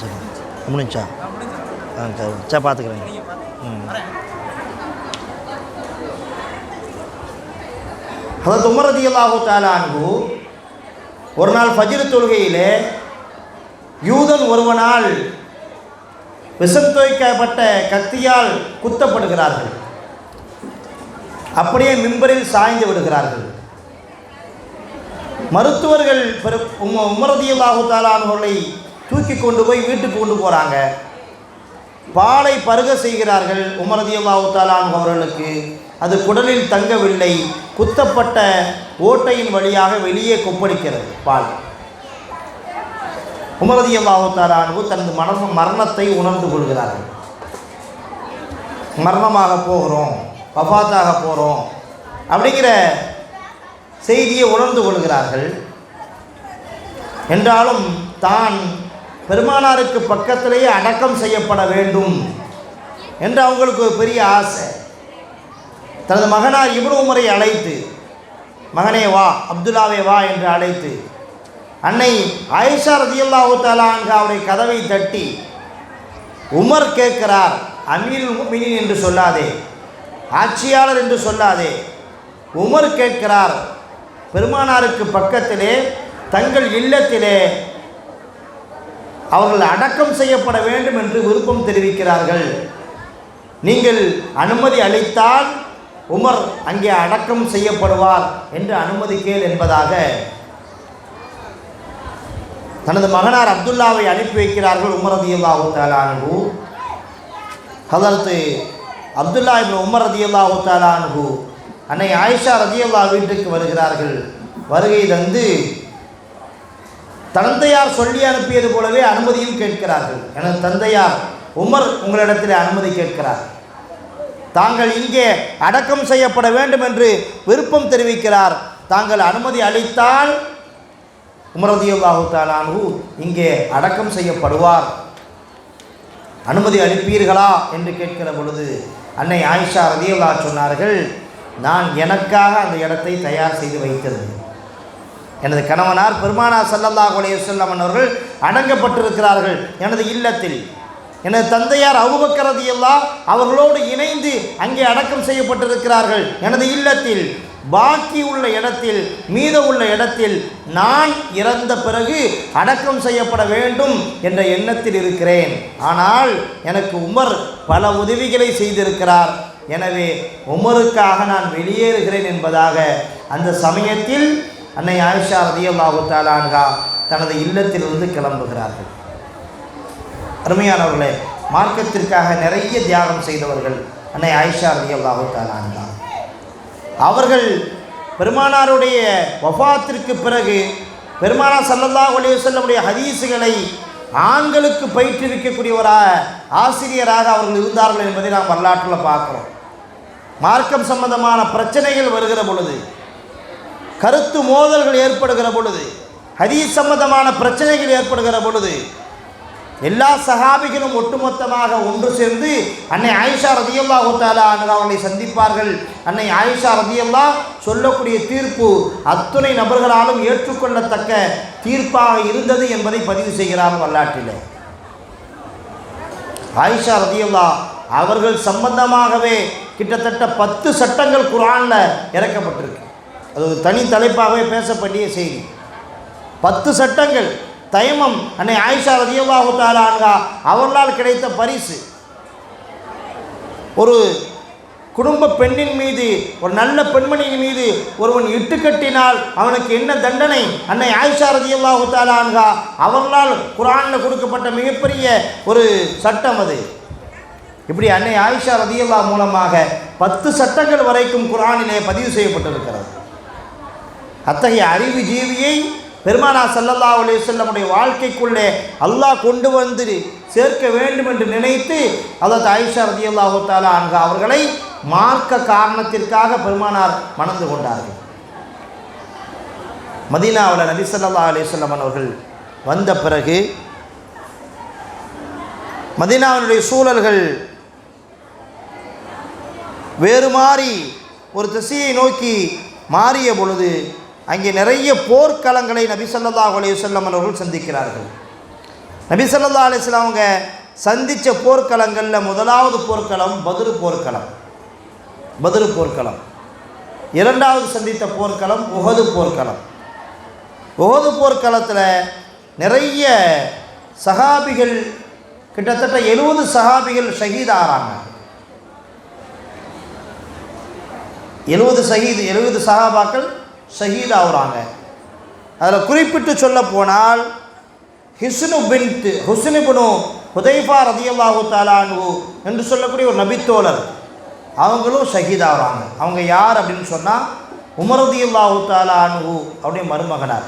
சரி முடிஞ்சா பார்த்துக்கிறேங்க. ஹஜ்ரத் உமர் ரலியல்லாஹு தஆலா அன்ஹு ஒரு நாள் ஃபஜ்ர் தொழுகையிலே யூதன் ஒருவனால் விஷம் தோய்க்கப்பட்ட கத்தியால் குத்தப்படுகிறார்கள். அப்படியே மிம்பரில் சாய்ந்து விடுகிறார்கள். மருத்துவர்கள் உமர் ரலியல்லாஹு தஆலா அன்ஹுவை தூக்கி கொண்டு போய் வீட்டுக்கு கொண்டு போகிறாங்க. பாலை பருக செய்கிறார்கள். உமர் ரலியல்லாஹு தஆலா அன்ஹு அவர்களுக்கு அது குடலில் தங்கவில்லை. குத்தப்பட்ட ஓட்டையின் வழியாக வெளியே கொப்பளிக்கிறது பால். உமர் ரலியல்லாஹு தஆலா அன்ஹு தனது மரணத்தை உணர்ந்து கொள்கிறார்கள். மரணமாக போகிறோம், வஃபாத்தாக போகிறோம் அப்படிங்கிற செய்தியை உணர்ந்து கொள்கிறார்கள். என்றாலும் தான் பெருமானாருக்கு பக்கத்திலேயே அடக்கம் செய்யப்பட வேண்டும் என்று அவங்களுக்கு ஒரு பெரிய ஆசை. தனது மகனார் இப்னு உமரை அழைத்து, மகனே வா, அப்துல்லாவே வா என்று அழைத்து அன்னை ஆயிஷா ரலியல்லாஹு தஆலா அன்ஹாவுடைய கதவை தட்டி, உமர் கேட்கிறார், அமீருல் முஃமினீன் என்று சொல்லாதே, ஆட்சியாளர் என்று சொல்லாதே, உமர் கேட்கிறார், பெருமானாருக்கு பக்கத்திலே தங்கள் இல்லத்திலே அவர்கள் அடக்கம் செய்யப்பட வேண்டும் என்று விருப்பம் தெரிவிக்கிறார்கள். நீங்கள் அனுமதி அளித்தால் உமர் அங்கே அடக்கம் செய்யப்படுவார் என்று அனுமதி கேள் என்பதாக தனது மகனார் அப்துல்லாவை அனுப்பி வைக்கிறார்கள். உமர் ரலியல்லாஹு தஆலா அன்ஹு ஹஜ்ரத் அப்துல்லா இப்னு உமர் ரலியல்லாஹு தஆலா அன்ஹு அன்னை ஆயிஷா ரலியல்லாஹு வீட்டுக்கு வருகிறார்கள். வருகை தந்து தந்தையார் சொல்லி அனுப்பியது போலவே அனுமதியும் கேட்கிறார்கள். எனது தந்தையார் உமர் உங்களிடத்தில் அனுமதி கேட்கிறார். தாங்கள் இங்கே அடக்கம் செய்யப்பட வேண்டும் என்று விருப்பம் தெரிவிக்கிறார். தாங்கள் அனுமதி அளித்தால் உமர் ரலியல்லாஹு தஆலா அன்ஹு இங்கே அடக்கம் செய்யப்படுவார். அனுமதி அளிப்பீர்களா என்று கேட்கிற பொழுது அன்னை ஆயிஷா ரலியல்லாஹு சொன்னார்கள், நான் எனக்காக அந்த இடத்தை தயார் செய்து வைத்திருந்தேன். எனது கணவனார் பெருமானார் ஸல்லல்லாஹு அலைஹி வஸல்லம் அவர்கள் அடங்கப்பட்டிருக்கிறார்கள் எனது இல்லத்தில். எனது தந்தையார் அபூபக்கர் ரலியல்லாஹு அவர்களோடு இணைந்து அங்கே அடக்கம் செய்யப்பட்டிருக்கிறார்கள் எனது இல்லத்தில். பாக்கி உள்ள இடத்தில், மீத உள்ள இடத்தில் நான் இறந்த பிறகு அடக்கம் செய்யப்பட வேண்டும் என்ற எண்ணத்தில் இருக்கிறேன். ஆனால் எனக்கு உமர் பல உதவிகளை செய்திருக்கிறார். எனவே உமருக்காக நான் வெளியேறுகிறேன் என்பதாக அந்த சமயத்தில் அன்னை ஆயிஷா ரலியல்லாஹு தஆலா அன்ஹா தனது இல்லத்திலிருந்து கிளம்புகிறார்கள். அருமையானவர்களே, மார்க்கத்திற்காக நிறைய தியாகம் செய்தவர்கள் அன்னை ஆயிஷா ரலியல்லாஹு தஆலா அன்ஹா. அவர்கள் பெருமானாருடைய வஃபாத்திற்கு பிறகு பெருமானார் ஸல்லல்லாஹு அலைஹி வஸல்லமுடைய ஹதீஸுகளை ஆண்களுக்கு பயிற்றுவிக்கக்கூடிய ஒரு ஆசிரியராக அவர்கள் இருந்தார்கள் என்பதை நாம் வரலாற்றில் பார்க்கிறோம். மார்க்கம் சம்பந்தமான பிரச்சனைகள் வருகிற பொழுது, கருத்து மோதல்கள் ஏற்படுகிற பொழுது, ஹதீஸ் சம்பந்தமான பிரச்சனைகள் ஏற்படுகிற பொழுது எல்லா சஹாபிகளும் ஒட்டுமொத்தமாக ஒன்று சேர்ந்து அன்னை ஆயிஷா ரலியல்லாஹு தஆலா அன்ஹா அவர்களை சந்திப்பார்கள். அன்னை ஆயிஷா ரலியல்லாஹு சொல்லக்கூடிய தீர்ப்பு அத்துணை நபர்களாலும் ஏற்றுக்கொள்ளத்தக்க தீர்ப்பாக இருந்தது என்பதை பதிவு செய்கிறார் வரலாற்றில். ஆயிஷா ரலியல்லாஹு அவர்கள் சம்பந்தமாகவே கிட்டத்தட்ட 10 சட்டங்கள் குர்ஆனில் இறக்கப்பட்டிருக்கு. அது ஒரு தனி தலைப்பாகவே பேசப்பட்டிய செய்தி. 10 சட்டங்கள். தயமம் அன்னை ஆயிஷா ரலியல்லாஹு தஆலா அன்ஹா அவர்களால் கிடைத்த பரிசு. ஒரு குடும்ப பெண்ணின் மீது, ஒரு நல்ல பெண்மணியின் மீது ஒருவன் இட்டுக்கட்டினால் அவனுக்கு என்ன தண்டனை? அன்னை ஆயிஷா ரலியல்லாஹு தஆலா அன்ஹா அவர்களால் குர்ஆனில் கொடுக்கப்பட்ட மிகப்பெரிய ஒரு சட்டம் அது. இப்படி அன்னை ஆயிஷா ரலியல்லாஹு மூலமாக 10 சட்டங்கள் வரைக்கும் குர்ஆனிலே பதிவு செய்யப்பட்டிருக்கிறது. அத்தகைய அறிவு ஜீவியை பெருமானார் ஸல்லல்லாஹு அலைஹி வஸல்லமுடைய வாழ்க்கைக்குள்ளே அல்லாஹ் கொண்டு வந்து சேர்க்க வேண்டும் என்று நினைத்து ஹஜ்ரத் ஆயிஷா ரலியல்லாஹு தஆலா அன்ஹா அவர்களை மார்க்க காரணத்திற்காக பெருமானார் மணந்து கொண்டார்கள். மதீனாவில் நபி ஸல்லல்லாஹு அலைஹி வஸல்லம் அவர்கள் வந்த பிறகு மதீனாவினுடைய சூழல்கள் வேறு மாறி ஒரு திசையை நோக்கி மாறிய பொழுது அங்கே நிறைய போர்க்களங்களை நபி ஸல்லல்லாஹு அலைஹி வஸல்லம் அவர்கள் சந்திக்கிறார்கள். நபி ஸல்லல்லாஹு அலைஹி வஸல்லம் அவங்க சந்தித்த போர்க்களங்களில் முதலாவது போர்க்களம் பத்ரு போர்க்களம். இரண்டாவது சந்தித்த போர்க்களம் உஹது போர்க்களம். உஹது போர்க்களத்தில் நிறைய சஹாபிகள், கிட்டத்தட்ட 70 சஹாபிகள் ஷஹீதாகிறாங்க. 70 சஹாபாக்கள் ஷஹீதாகிறாங்க. அதில் குறிப்பிட்டு சொல்ல போனால் ஹுஸ்னு இப்னு ஹுதைஃபா ரலியல்லாஹு தஆலா அன்ஹு என்று சொல்லக்கூடிய ஒரு நபித்தோழர், அவங்களும் ஷஹீதாகிறாங்க. அவங்க யார் அப்படின்னு சொன்னால் உமர் ரலியல்லாஹு தஆலா அன்ஹு அவருடைய மருமகனார்.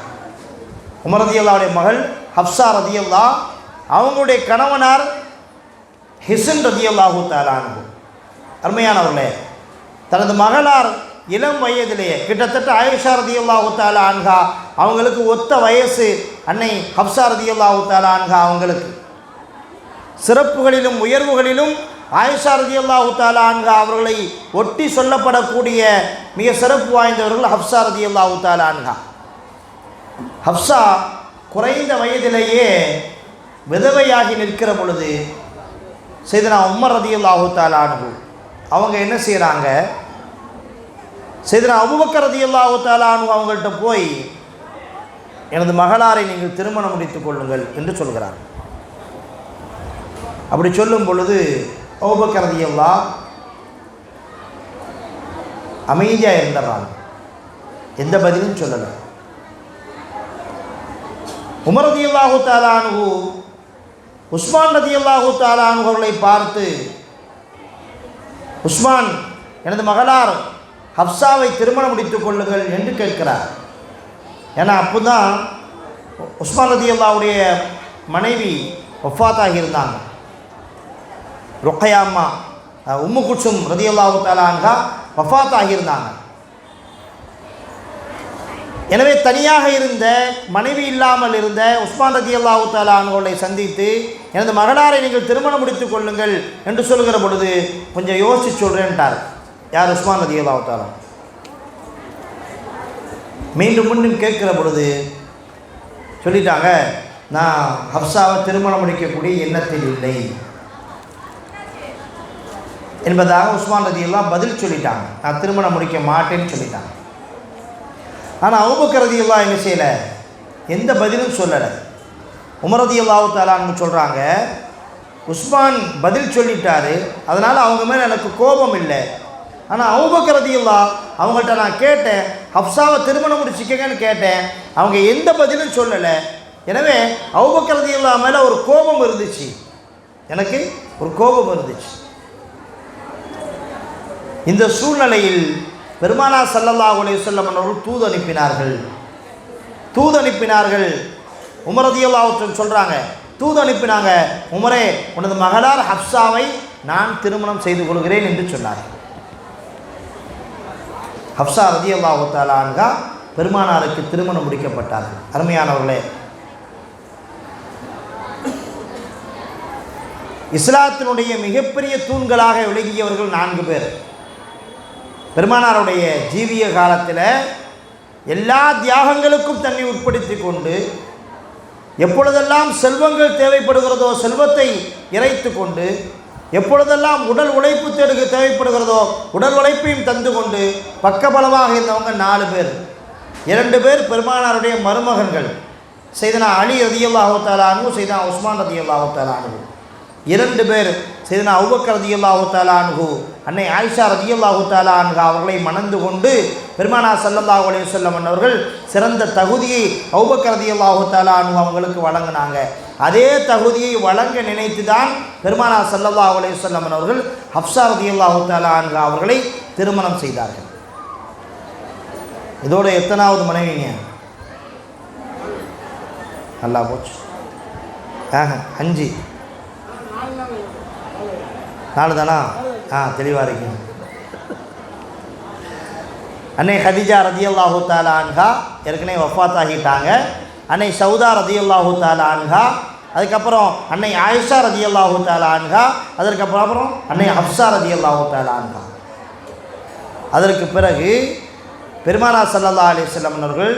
உமர் ரலியல்லாஹுடைய மகள் ஹப்ஸா ரலியல்லாஹு, அவங்களுடைய கணவனார் ஹிஸ்ன் ரலியல்லாஹு தஆலா அன்ஹு. அருமையானவர்களே, தனது மகளார் இளம் வயதிலேயே கிட்டத்தட்ட ஆயிஷா ரலியல்லாஹு தஆலா அன்ஹா அவங்களுக்கு ஒத்த வயசு அன்னை ஹப்ஸா ரலியல்லாஹு தஆலா அன்ஹா அவங்களுக்கு. சிறப்புகளிலும் உயர்வுகளிலும் ஆயிஷா ரலியல்லாஹு தஆலா அன்ஹா அவர்களை ஒட்டி சொல்லப்படக்கூடிய மிக சிறப்பு வாய்ந்தவர்கள் ஹப்ஸா ரலியல்லாஹு தஆலா அன்ஹா. ஹப்ஸா குறைந்த வயதிலேயே விதவையாகி நிற்கிற பொழுது சையதுனா உமர் ரலியல்லாஹு தஆலா அன்ஹு அவங்க என்ன செய்கிறாங்க, சையதுனா அபூபக்கர் ரலியல்லாஹு தஆலா அன்ஹு அவங்கள்ட்ட போய் எனது மகளாரை நீங்கள் திருமணம் முடித்துக் கொள்ளுங்கள் என்று சொல்கிறார். அப்படி சொல்லும் பொழுது அபூபக்கர் ரலியல்லாஹு அமைதியாக இருந்துறாங்க, எந்த பதிலும் சொல்லலை. உமர் ரலியல்லாஹு தஆலா அன்ஹு உஸ்மான் ரலியல்லாஹு தஆலா அன்ஹு அவர்களை பார்த்து, உஸ்மான் எனது மகளார் ஹப்ஸாவை திருமணம் முடித்துக் கொள்ளுங்கள் என்று கேட்கிறார். ஏன்னா அப்போ தான் உஸ்மான் ரலியல்லாஹுடைய மனைவி வஃபாத்தாகி இருந்தாங்க. ருக்கையா அம்மா உம்மு குல்சும் ரலியல்லாஹு தஆலா அன்ஹா வஃபாத்தாகி இருந்தாங்க. எனவே தனியாக இருந்த, மனைவி இல்லாமல் இருந்த உஸ்மான் ரலியல்லாஹு தஆலா அன்ஹுவை சந்தித்து எனது மகளாரை நீங்கள் திருமணம் முடித்துக் கொள்ளுங்கள் என்று சொல்கிற பொழுது கொஞ்சம் யோசிச்சு சொல்கிறேன்ட்டார். யார்? உஸ்மான் ரலியல்லாஹு தஆலா. மீண்டும் மீண்டும் கேட்கிற பொழுது சொல்லிட்டாங்க, நான் ஹப்ஸாவை திருமணம் முடிக்கக்கூடிய எண்ணத்தில் இல்லை என்பதாக உஸ்மான் ரலியல்லாஹு பதில் சொல்லிட்டாங்க. நான் திருமணம் முடிக்க மாட்டேன்னு சொல்லிட்டாங்க. ஆனால் அபூபக்கர் ரலியல்லாஹு என்ன செய்யலை, எந்த பதிலும் சொல்லலை. உமர் ரலியல்லாஹு தஆலா அன்ஹு சொல்கிறாங்க, உஸ்மான் பதில் சொல்லிட்டாரு, அதனால் அவங்க மேலே எனக்கு கோபம் இல்லை. ஆனால் அபூபக்கர் ரலியல்லாஹு அவங்கள்ட்ட நான் கேட்டேன், ஹப்ஸாவை திருமணம் முடிச்சிக்கங்கன்னு கேட்டேன், அவங்க எந்த பதிலும் சொல்லலை. எனவே அபூபக்கர் ரலியல்லாஹு மேலே ஒரு கோபம் இருந்துச்சு, எனக்கு ஒரு கோபம் இருந்துச்சு. இந்த சூழ்நிலையில் பெருமானார் ஸல்லல்லாஹு அலைஹி வஸல்லம் அவர்கள் தூது அனுப்பினார்கள். உமர் ரலியல்லாஹு சொல்கிறாங்க, தூது அனுப்பினாங்க, உமரே உனது மகளார் ஹப்ஸாவை நான் திருமணம் செய்து கொள்கிறேன் என்று சொன்னார். ஹப்ஸா ரலியல்லாஹு தஆலா அன்ஹா பெருமானாருக்கு திருமணம் முடிக்கப்பட்டார்கள். அருமையானவர்களே, இஸ்லாத்தினுடைய மிகப்பெரிய தூண்களாக விளங்கியவர்கள் 4 பேர். பெருமானாருடைய ஜீவிய காலத்தில் எல்லா தியாகங்களுக்கும் தன்னை உட்படுத்தி கொண்டு, எப்பொழுதெல்லாம் செல்வங்கள் தேவைப்படுகிறதோ செல்வத்தை இறைத்து கொண்டு, எப்பொழுதெல்லாம் உடல் உழைப்பு தேவைப்படுகிறதோ உடல் உழைப்பையும் தந்து கொண்டு பக்கபலமாக இருந்தவங்க 4 பேர். 2 பேர் பெருமானாருடைய மருமகன்கள், சையதுனா அலி ரலியல்லாஹு தஆலா அன்ஹு, சையதுனா உஸ்மான் ரலியல்லாஹு தஆலா அன்ஹு. 2 பேர் சையதுனா அபூபக்கர் ரலியல்லாஹு தஆலா அன்ஹு, அன்னை ஆயிஷா ரலியல்லாஹு தஆலா அன்ஹா அவர்களை மணந்து கொண்டு பெருமானார் ஸல்லல்லாஹு அலைஹி வஸல்லம் அவர்கள் சிறந்த தகுதியை அபூபக்கர் ரலியல்லாஹு தஆலா அன்ஹு அவங்களுக்கு வழங்கினாங்க. அதே தகுதியை வழங்க நினைத்து தான் பெருமானார் ஸல்லல்லாஹு அலைஹி வஸல்லம் அவர்கள் ஹப்ஸா ரலியல்லாஹு தஆலா அன்ஹா அவர்களை திருமணம் செய்தார்கள். இதோட எத்தனாவது மனைவிங்க? நல்லா போச்சு. 5 4 தானா? தெளிவாக இருக்கீங்க. அன்னை ஹதீஜா ரலியல்லாஹு தஆலா அன்ஹா ஏற்கனவே வஃபாத் ஆகிட்டாங்க. அன்னை சௌதா ரலியல்லாஹு தஆலா அன்ஹா, அதுக்கப்புறம் அன்னை ஆயிஷா ரலியல்லாஹு தஆலா அன்ஹா, அதற்கப்புறம் அன்னை ஹப்ஸா ரலியல்லாஹு தஆலா அன்ஹா. அதற்கு பிறகு பெருமானார் ஸல்லல்லாஹு அலைஹி வஸல்லம் அவர்கள்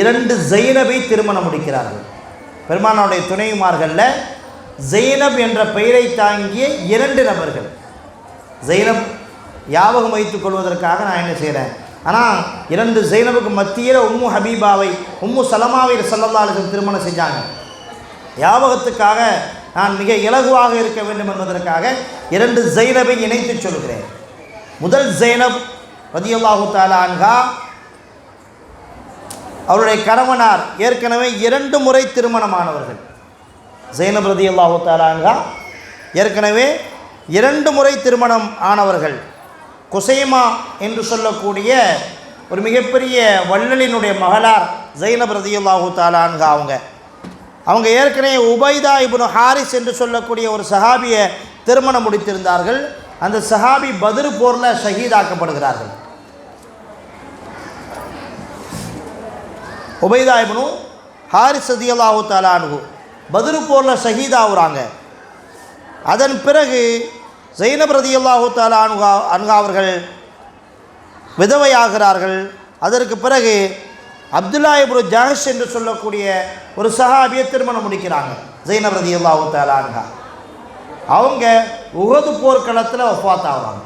2 ஜைனபை திருமணம் முடிக்கிறார்கள். பெருமானாருடைய துணைவிமார்களில் ஜெய்னப் என்ற பெயரை தாங்கிய 2 நபர்கள். ஜெய்னப் ஞாபகம் வைத்துக் கொள்வதற்காக நான் என்ன செய்கிறேன், ஆனால் 2 ஜெய்னபுக்கு மத்தியில் உம்மு ஹபீபாவை உம்மு சலமாவை ஸல்லல்லாஹு அலைஹி வஸல்லம் திருமணம் செஞ்சாங்க. ஞாபகத்துக்காக நான் மிக இலகுவாக இருக்க வேண்டும் என்பதற்காக 2 ஜெய்னபை இணைத்து சொல்கிறேன். முதல் ஜெய்னப் ரலியல்லாஹு தஆலா அன்ஹா, அவருடைய கணவனார் ஏற்கனவே 2 முறை திருமணமானவர்கள். ஜெய்னப் ரலியல்லாஹு தஆலா அன்ஹா ஏற்கனவே 2 முறை திருமணம் ஆனவர்கள். குசைமா என்று சொல்லக்கூடிய ஒரு மிகப்பெரிய வள்ளலினுடைய மகளார் ஜெய்னப் ரலியல்லாஹு தஆலா அன்ஹா அவங்க ஏற்கனவே உபைதா இப்னு ஹாரிஸ் என்று சொல்லக்கூடிய ஒரு சஹாபியை திருமணம் முடித்திருந்தார்கள். அந்த சஹாபி பத்ர் போரில் ஷஹீதாக்கப்படுகிறார்கள். உபைதா இப்னு ஹாரிஸ் ரலியல்லாஹு தஆலா அன்ஹு பத்ர் போரில் ஷஹீதாகுறாங்க. அதன் பிறகு ஜெய்னப் ரலியல்லாஹு தஆலா அன்ஹா அவர்கள் விதவையாகிறார்கள். அதற்கு பிறகு அப்துல்லா இப்னு ஜஹஷ் என்று சொல்லக்கூடிய ஒரு சஹாபியை திருமணம் முடிக்கிறாங்க ஜெய்னப் ரலியல்லாஹு தஆலா அன்ஹா. அவங்க உஹது போர்க்களத்தில் வஃபாத் ஆகுறாங்க.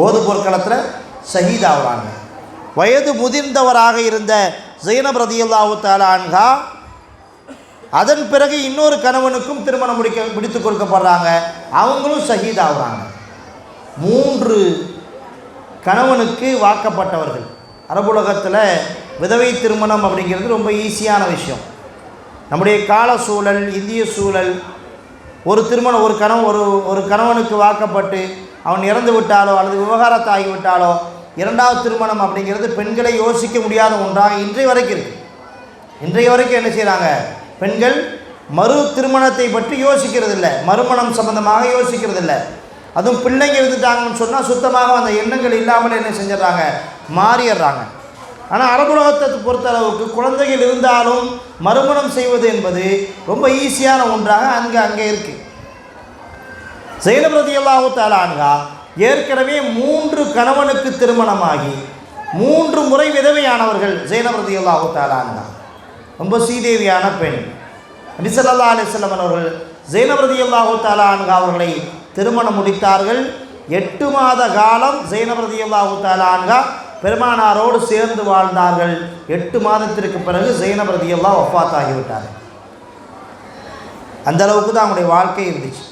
உஹது போர்க்களத்தில் ஷஹீத் ஆகுறாங்க. வயது முதிர்ந்தவராக இருந்த ஜெய்னப் ரலியல்லாஹு தஆலா அன்ஹா அதன் பிறகு இன்னொரு கணவனுக்கும் திருமணம் முடித்து கொடுக்கப்படுறாங்க. அவங்களும் ஷஹீத் ஆகுறாங்க. 3 கணவனுக்கு வாக்கப்பட்டவர்கள். அரபுலகத்தில் விதவை திருமணம் அப்படிங்கிறது ரொம்ப ஈஸியான விஷயம். நம்முடைய கால சூழல், இந்திய சூழல், ஒரு திருமணம் ஒரு கணவனுக்கு வாக்கப்பட்டு அவன் இறந்து விட்டாலோ அல்லது விவகாரத்தாகிவிட்டாலோ 2வது திருமணம் அப்படிங்கிறது பெண்களை யோசிக்க முடியாத ஒன்றாக இன்றைய வரைக்கும் இருக்குது. இன்றைய வரைக்கும் என்ன செய்கிறாங்க, பெண்கள் மறு திருமணத்தை பற்றி யோசிக்கிறது இல்லை, மறுமணம் சம்பந்தமாக யோசிக்கிறது இல்லை. அதுவும் பிள்ளைங்க இருந்துட்டாங்கன்னு சொன்னால் சுத்தமாக அந்த எண்ணங்கள் இல்லாமல் என்ன செஞ்சிடறாங்க, மாறிடுறாங்க. ஆனால் அரபுலகத்தை பொறுத்தளவுக்கு குழந்தைகள் இருந்தாலும் மறுமணம் செய்வது என்பது ரொம்ப ஈஸியான ஒன்றாக அங்கே இருக்குது. ஜெய்னப் ரலியல்லாஹு தஆலா அன்ஹா ஏற்கனவே 3 கணவனுக்கு திருமணமாகி 3 முறை விதவையானவர்கள். ஜெய்னப் ரலியல்லாஹு தஆலா அன்ஹா ரொம்ப சீதேவியான பெண். நபி ஸல்லல்லாஹு அலைஹி வஸல்லம் அவர்கள் ஜெய்னப் ரலியல்லாஹு தஆலா அன்ஹா அவர்களை திருமணம் முடித்தார்கள். 8 மாத காலம் ஜெய்னப் ரலியல்லாஹு தஆலா அன்ஹா பெருமானாரோடு சேர்ந்து வாழ்ந்தார்கள். 8 மாதத்திற்கு பிறகு ஜெய்னப் ரலியல்லாஹு வஃபாத் ஆகிவிட்டார்கள். அந்த அளவுக்கு தான் அவங்களுடைய வாழ்க்கை இருந்துச்சு.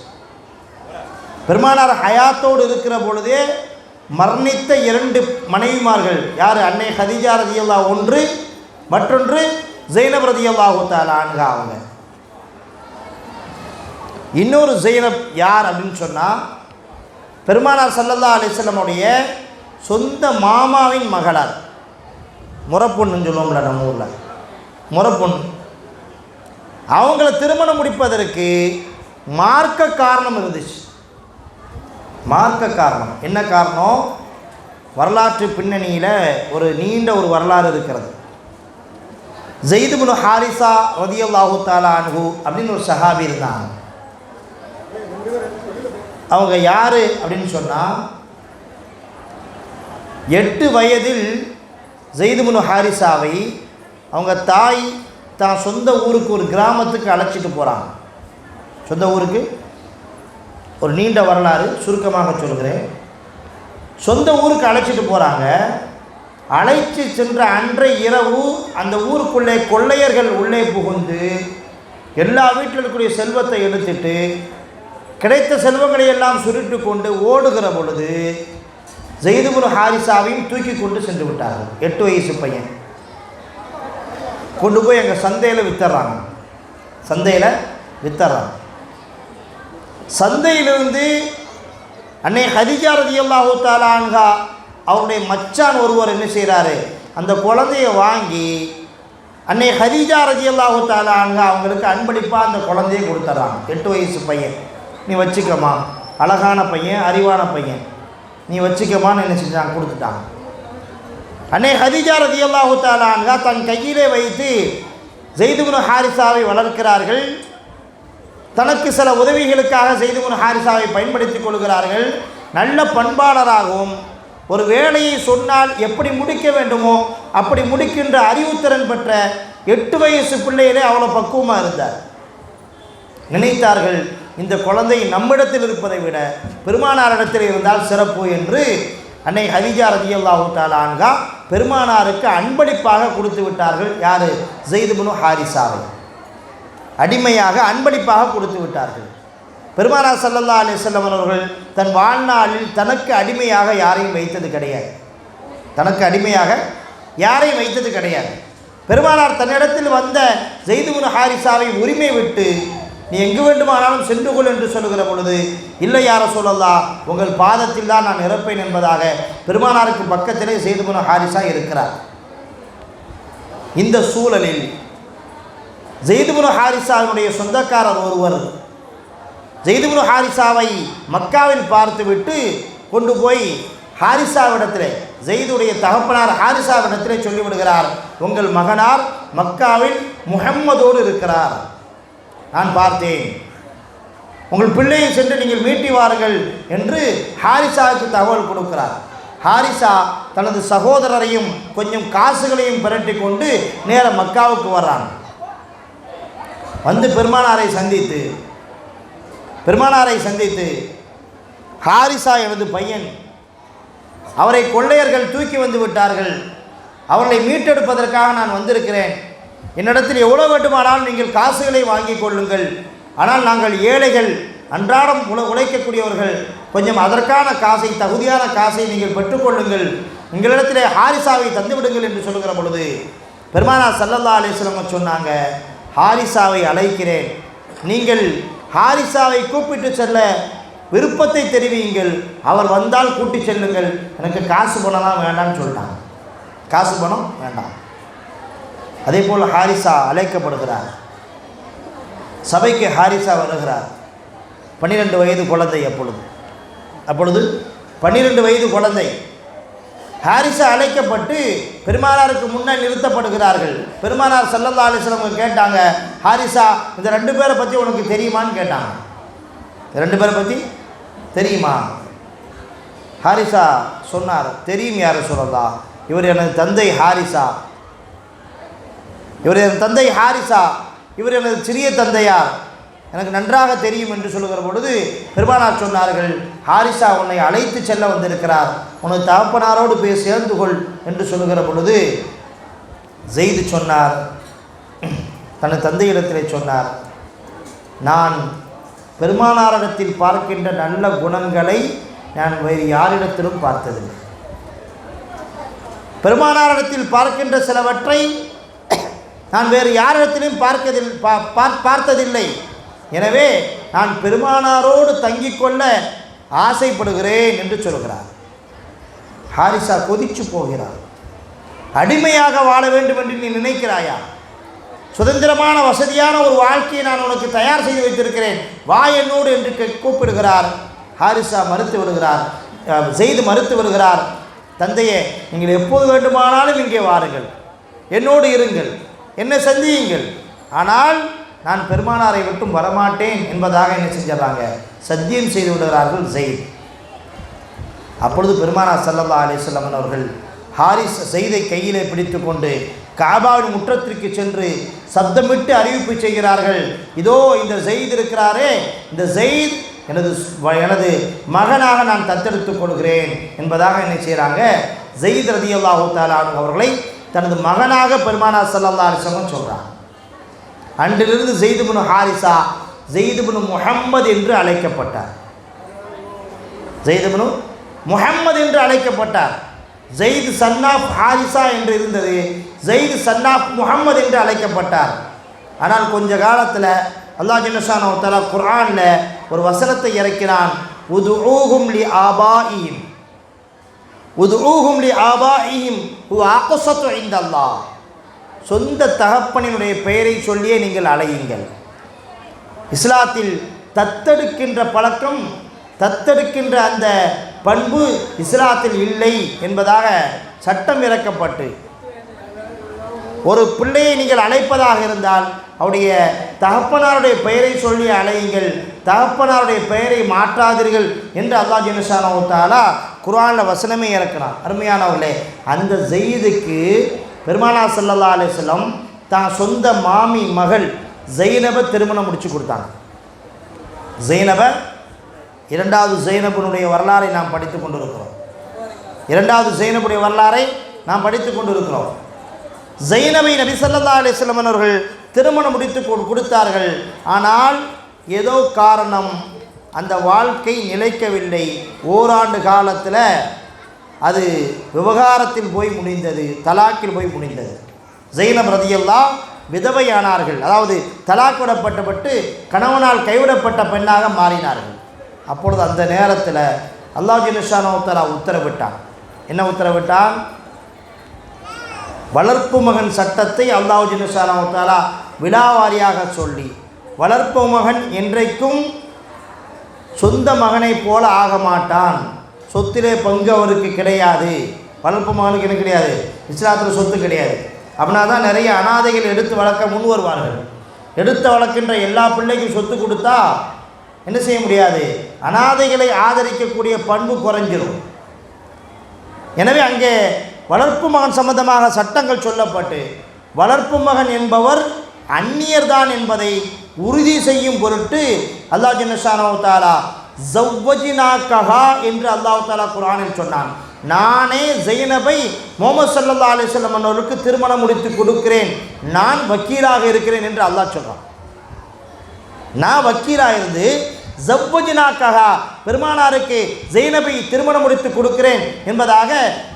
பெருமானார் ஹயாத்தோடு இருக்கிற பொழுதே மரணித்த 2 மனைவிமார்கள் யார், அன்னை ஹதீஜா ரலியல்லாஹு ஒன்று, மற்றொன்று ஜெய்னப் ரலியல்லாஹு தஆலா அன்ஹா அவங்க. இன்னொரு ஜெய்னப் யார் அப்படின்னு சொன்னால் பெருமானார் ஸல்லல்லாஹு அலைஹி வஸல்லமுடைய சொந்த மாமாவின் மகளார், முறப்பொண்ணுன்னு சொல்லுவோம்ல நம்ம ஊரில், முறப்பொண்ணு. அவங்கள திருமணம் முடிப்பதற்கு மார்க்க காரணம் இருந்துச்சு. மார்க்க காரணம் என்ன காரணம், வரலாற்று பின்னணியில் ஒரு நீண்ட ஒரு வரலாறு இருக்கிறது. ஸைத் இப்னு ஹாரிஸா ரலியல்லாஹு தஆலா அன்ஹு அப்படின்னு ஒரு சஹாபி இருந்தாங்க. அவங்க யார் அப்படின்னு சொன்னால் 8 வயதில் ஸைத் இப்னு ஹாரிஸாவை அவங்க தாய் தான் சொந்த ஊருக்கு ஒரு கிராமத்துக்கு அழைச்சிட்டு போகிறாங்க. சொந்த ஊருக்கு ஒரு நீண்ட வரலாறு, சுருக்கமாக சொல்கிறேன். சொந்த ஊருக்கு அழைச்சிட்டு போகிறாங்க. அழைச்சி சென்ற அன்றைய இரவு அந்த ஊருக்குள்ளே கொள்ளையர்கள் உள்ளே புகுந்து எல்லா வீட்டில் இருக்கக்கூடிய செல்வத்தை எடுத்துட்டு கிடைத்த செல்வங்களை எல்லாம் சுருட்டு கொண்டு ஓடுகிற பொழுது ஸைத் இப்னு ஹாரிஸாவையும் தூக்கி கொண்டு சென்று விட்டார்கள். 8 வயசு பையன் கொண்டு போய் எங்கள் சந்தையில் வித்துறாங்க. சந்தையிலிருந்து அன்னை ஹதீஜா ரலியல்லாஹு தஆலா அன்ஹா அவருடைய மச்சான் ஒருவர் என்ன செய்கிறாரு, அந்த குழந்தையை வாங்கி அன்னை ஹதீஜா ரலியல்லாஹு தஆலா அன்ஹா அவங்களுக்கு அன்பளிப்பாக அந்த குழந்தையை கொடுத்துட்றாங்க. 8 வயசு பையன், நீ வச்சுக்கம்மா, அழகான பையன், அறிவான பையன், நீ வச்சுக்கம்மான்னு என்ன செஞ்சாங்க, கொடுத்துட்டாங்க. அன்னை ஹதீஜா ரலியல்லாஹு தஆலா அன்ஹா தன் கையிலே வைத்து ஸைத் இப்னு ஹாரிஸாவை வளர்க்கிறார்கள். தனக்கு சில உதவிகளுக்காக ஸைத் இப்னு ஹாரிஸாவை பயன்படுத்தி கொள்கிறார்கள். நல்ல பண்பாளராகவும் ஒரு வேலையை சொன்னால் எப்படி முடிக்க வேண்டுமோ அப்படி முடிக்கின்ற அறிவுத்திறன் பெற்ற 8 வயசு பிள்ளையிலே அவ்வளோ பக்குவமாக இருந்தார். நினைத்தார்கள், இந்த குழந்தை நம்மிடத்தில் இருப்பதை விட பெருமானாரிடத்தில் இருந்தால் சிறப்பு என்று அன்னை ஹதீஜா ரலியல்லாஹு தஆலா அன்ஹா பெருமானாருக்கு அன்பளிப்பாக கொடுத்து விட்டார்கள். யார்? ஸைத் இப்னு ஹாரிஸாவை அடிமையாக அன்பளிப்பாக கொடுத்து விட்டார்கள். பெருமானார் ஸல்லல்லாஹு அலைஹி வஸல்லம் அவர்கள் தன் வாழ்நாளில் தனக்கு அடிமையாக யாரையும் வைத்தது கிடையாது. பெருமானார் தன்னிடத்தில் வந்த ஸைத் இப்னு ஹாரிஸாவை உரிமை விட்டு நீ எங்கு வேண்டுமானாலும் சென்று கொள் என்று சொல்லுகிற பொழுது, இல்லை யா ரசூலல்லாஹ், உங்கள் பாதத்தில் தான் நான் இறப்பேன் என்பதாக பெருமானாருக்கு பக்கத்திலே ஸைத் இப்னு ஹாரிஸா இருக்கிறார். இந்த சூழலில் ஸைத் இப்னு ஹாரிஸாவினுடைய சொந்தக்காரர் ஒருவர் ஸைத் இப்னு ஹாரிஸாவை மக்காவில் பார்த்துவிட்டு கொண்டு போய் ஹாரிஸாவிடத்திலே, ஸைதுடைய தகப்பனார் ஹாரிஸாவிடத்திலே சொல்லிவிடுகிறார், உங்கள் மகனார் மக்காவில் முஹம்மதோடு இருக்கிறார், நான் பார்த்தேன், உங்கள் பிள்ளையை சென்று நீங்கள் மீட்டி வாருங்கள் என்று ஹாரிஸாவுக்கு தகவல் கொடுக்கிறார். ஹாரிஸா தனது சகோதரரையும் கொஞ்சம் காசுகளையும் பிரட்டி கொண்டு நேர மக்காவுக்கு வர்றான். வந்து பெருமானாரை சந்தித்து ஹாரிஸா எனது பையன், அவரை கொள்ளையர்கள் தூக்கி வந்து விட்டார்கள், அவர்களை மீட்டெடுப்பதற்காக நான் வந்திருக்கிறேன், என்னிடத்தில் எவ்வளோ வேண்டுமானாலும் நீங்கள் காசுகளை வாங்கி கொள்ளுங்கள், ஆனால் நாங்கள் ஏழைகள், அன்றாடம் உழைக்கக்கூடியவர்கள், கொஞ்சம் அதற்கான காசை, தகுதியான காசை நீங்கள் பெற்றுக்கொள்ளுங்கள், எங்களிடத்திலே ஹாரிஸாவை தந்துவிடுங்கள் என்று சொல்லுகிற பொழுது பெருமானார் ஸல்லல்லாஹு அலைஹி வஸல்லம் சொன்னாங்க, ஹாரிஸாவை அழைக்கிறேன், நீங்கள் ஹாரிஸாவை கூப்பிட்டு செல்ல விருப்பத்தை தெரிவியுங்கள், அவர் வந்தால் கூட்டி செல்லுங்கள், எனக்கு காசு பணம்லாம் வேண்டாம்னு சொல்லிட்டாங்க. காசு பணம் வேண்டாம். அதே போல் ஹாரிஸா அழைக்கப்படுகிறார். சபைக்கு ஹாரிஸா வருகிறார். 12 வயது குழந்தை. அப்பொழுது 12 வயது குழந்தை. ஹாரிஸா அழைக்கப்பட்டு பெருமானாருக்கு முன்னால் நிறுத்தப்படுகிறார்கள். பெருமானார் ஸல்லல்லாஹு அலைஹி வஸல்லம் கேட்டாங்க, ஹாரிஸா, இந்த 2 பேரை பற்றி உனக்கு தெரியுமான்னு கேட்டாங்க. 2 பேரை பற்றி தெரியுமா? ஹாரிஸா சொன்னார், தெரியும் யா ரசூலல்லாஹ், இவர் எனது தந்தை ஹாரிஸா, இவர் எனது சிறிய தந்தையார், எனக்கு நன்றாக தெரியும் என்று சொல்லுகிற பொழுது பெருமானார் சொன்னார்கள், ஹாரிஸா உன்னை அழைத்து செல்ல வந்திருக்கிறார், உனது தகப்பனாரோடு போய் சேர்ந்து கொள் என்று சொல்லுகிற பொழுது ஸைத் சொன்னார், தனது தந்தையிடத்திலே சொன்னார், நான் பெருமானாரிடத்தில் பார்க்கின்ற நல்ல குணங்களை நான் வேறு யாரிடத்திலும் பார்த்ததில்லை, பெருமானாரிடத்தில் பார்க்கின்ற சிலவற்றை நான் வேறு யாரிடத்திலும் பார்த்ததில்லை, எனவே நான் பெருமானாரோடு தங்கிக் கொள்ள ஆசைப்படுகிறேன் என்று சொல்கிறார். ஹாரிஸா கொதிச்சு போகிறார். அடிமையாக வாழ வேண்டும் என்று நீ நினைக்கிறாயா? சுதந்திரமான வசதியான ஒரு வாழ்க்கையை நான் உனக்கு தயார் செய்து வைத்திருக்கிறேன், வா என்னோடு என்று கூப்பிடுகிறார். ஹாரிஸா மறுத்து விடுகிறார். ஸைத் மறுத்து விடுகிறார். தந்தையே, நீங்கள் எப்போது வேண்டுமானாலும் இங்கே வாருங்கள், என்னோடு இருங்கள், என்னை சந்தியுங்கள், ஆனால் நான் பெருமானாரை விட்டும் வரமாட்டேன் என்பதாக என்ன செஞ்சிடறாங்க, சத்தியம் செய்து விடுகிறார்கள் ஸைத். அப்பொழுது பெருமானார் ஸல்லல்லாஹு அலைஹி வஸல்லம் அவர்கள் ஸைதை கையிலே பிடித்து கொண்டு காபாவின் முற்றத்திற்கு சென்று சப்தமிட்டு அறிவிப்பு செய்கிறார்கள், இதோ இந்த ஸைத் இருக்கிறாரே, இந்த ஸைத் எனது மகனாக நான் தத்தெடுத்துக் கொள்கிறேன் என்பதாக என்ன செய்கிறாங்க, ஸைத் ரலியல்லாஹு தஆலா அன்ஹு அவர்களை தனது மகனாக பெருமானார் ஸல்லல்லாஹு அலைஹி வஸல்லம் சொல்கிறாங்க. அன்றிலிருந்து ஸைத் இப்னு ஹாரிஸா ஸைத் இப்னு முஹம்மது என்று அழைக்கப்பட்டார். ஸைத் இப்னு முஹம்மது என்று அழைக்கப்பட்டார். ஸைத் சன்னாப் ஹாரிஸா என்று இருந்தது, ஸைத் சன்னாப் முஹம்மது என்று அழைக்கப்பட்டார். ஆனால் கொஞ்ச காலத்தில் அல்லாஹ் ஜல்லஷானஹு வ தஆலா குர்ஆனில் ஒரு வசனத்தை இறக்கினான். உதுஊஹும் லி ஆபாஇஹிம் உதுஊஹும் லி ஆபாஇஹிம் ஹுவ அக்ஸத்து இன்தல்லாஹ். சொந்த தகப்பனினுடைய பெயரை சொல்லியே நீங்கள் அழையுங்கள். இஸ்லாத்தில் தத்தெடுக்கின்ற பழக்கம், தத்தெடுக்கின்ற அந்த பண்பு இஸ்லாத்தில் இல்லை என்பதாக சட்டம் இறக்கப்பட்டு, ஒரு பிள்ளையை நீங்கள் அழைப்பதாக இருந்தால் அவருடைய தகப்பனாருடைய பெயரை சொல்லி அழையுங்கள், தகப்பனாருடைய பெயரை மாற்றாதீர்கள் என்று அல்லாஹ் ஜல்லஷானஹு வ தஆலா குர்ஆனில் வசனமே இறக்கிறான். அருமையானவர்களே, அந்த ஸைதுக்கு பெருமானார் ஸல்லல்லாஹு அலைஹி வஸல்லம் தான் சொந்த மாமி மகள் ஸைனபை திருமணம் முடித்து கொடுத்தாங்க. ஸைனபை, இரண்டாவது ஸைனபுடைய வரலாறை நாம் படித்து கொண்டிருக்கிறோம். இரண்டாவது ஸைனபுடைய வரலாறை நாம் படித்து கொண்டிருக்கிறோம். ஸைனபை நபி ஸல்லல்லாஹு அலைஹி வஸல்லம் அவர்கள் திருமணம் முடித்து கொடுத்தார்கள். ஆனால் ஏதோ காரணம் அந்த வாழ்க்கை நிலைக்கவில்லை. ஓராண்டு காலத்தில் அது விவகாரத்தில் போய் முடிந்தது, தலாக்கில் போய் முடிந்தது. ஸைனப் ரலியல்லாஹ் விதவையானார்கள், அதாவது தலாக் விடப்பட்டு கணவனால் கைவிடப்பட்ட பெண்ணாக மாறினார்கள். அப்பொழுது அந்த நேரத்தில் அல்லாஹ் ஜல்லஷானஹு வ தஆலா உத்தரவிட்டான். என்ன உத்தரவிட்டான்? வளர்ப்பு மகன் சட்டத்தை அல்லாஹ் ஜல்லஷானஹு வ தஆலா விலாவாரியாக சொல்லி, வளர்ப்பு மகன் என்றைக்கும் சொந்த மகனைப் போல ஆக மாட்டான், சொத்திலே பங்கு அவருக்கு கிடையாது. வளர்ப்பு மகனுக்கு என்ன கிடையாது? இஸ்லாத்தில் சொத்து கிடையாது. அப்படின்னா தான் நிறைய அனாதைகள் எடுத்து வளர்க்க முன் வருவார்கள். எடுத்து வளர்க்கின்ற எல்லா பிள்ளைக்கும் சொத்து கொடுத்தா என்ன செய்ய முடியாது? அனாதைகளை ஆதரிக்கக்கூடிய பண்பு குறைஞ்சிடும். எனவே அங்கே வளர்ப்பு மகன் சம்பந்தமாக சட்டங்கள் சொல்லப்பட்டு, வளர்ப்பு மகன் என்பவர் அந்நியர்தான் என்பதை உறுதி செய்யும் பொருட்டு அல்லாஹ் ஜல்லஷானஹு வ தஆலா ஸவ்வஜ்னாகஹா என்று அல்லாஹ் தஆலா குர்ஆனில் சொன்னான். நானே ஸைனபை முஹம்மது ஸல்லல்லாஹு அலைஹி வஸல்லம் அவர்களுக்கு திருமணம் முடித்து கொடுக்கிறேன், நான் வக்கீலாக இருக்கிறேன் என்று அல்லாஹ் சொல்கிறான். நான் வக்கீலாக இருந்து ஸவ்வஜ்னாகஹா பெருமானாருக்கு ஸைனபை திருமணம் முடித்து கொடுக்கிறேன் என்பதாக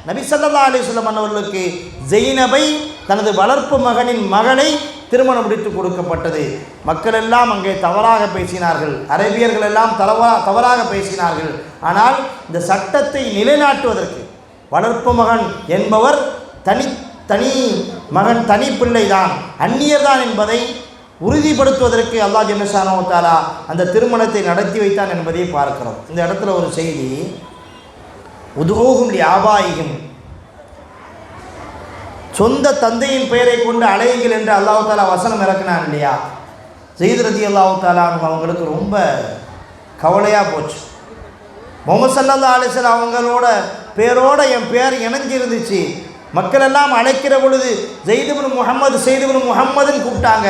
நபி ஸல்லல்லாஹு அலைஹி வஸல்லம் அவர்களுக்கு ஸைனபை தனது வளர்ப்பு மகனின் மகளை திருமணம் முடித்து கொடுக்கப்பட்டது. மக்கள் எல்லாம் அங்கே தவறாக பேசினார்கள், அரபியர்கள் எல்லாம் தவறாக பேசினார்கள். ஆனால் இந்த சட்டத்தை நிலைநாட்டுவதற்கு வளர்ப்பு மகன் என்பவர் தனி மகன், தனி பிள்ளைதான், அந்நியர்தான் என்பதை உறுதிப்படுத்துவதற்கு அல்லாஹ் ஜல்லஷானஹு வ தஆலா அந்த திருமணத்தை நடத்தி வைத்தான் என்பதை பார்க்கிறோம். இந்த இடத்துல ஒரு செய்தி, உதுஊஹும் லி ஆபாஇஹிம், சொந்த தந்தையின் பெயரை கொண்டு அழையுங்கள் என்று அல்லாஹ் தஆலா வசனம் இறக்கினான் இல்லையா? ஸைத் ரலியல்லாஹு தஆலா அவங்களுக்கு ரொம்ப கவலையாக போச்சு. முஹம்மது ஸல்லல்லாஹு அலைஹி வஸல்லம் அவங்களோட பேரோட என் பேர் இணைஞ்சிருந்துச்சு. மக்கள் எல்லாம் அழைக்கிற பொழுது ஸைத் இப்னு முஹம்மது, ஸைத் இப்னு முஹம்மதுன்னு கூப்பிட்டாங்க.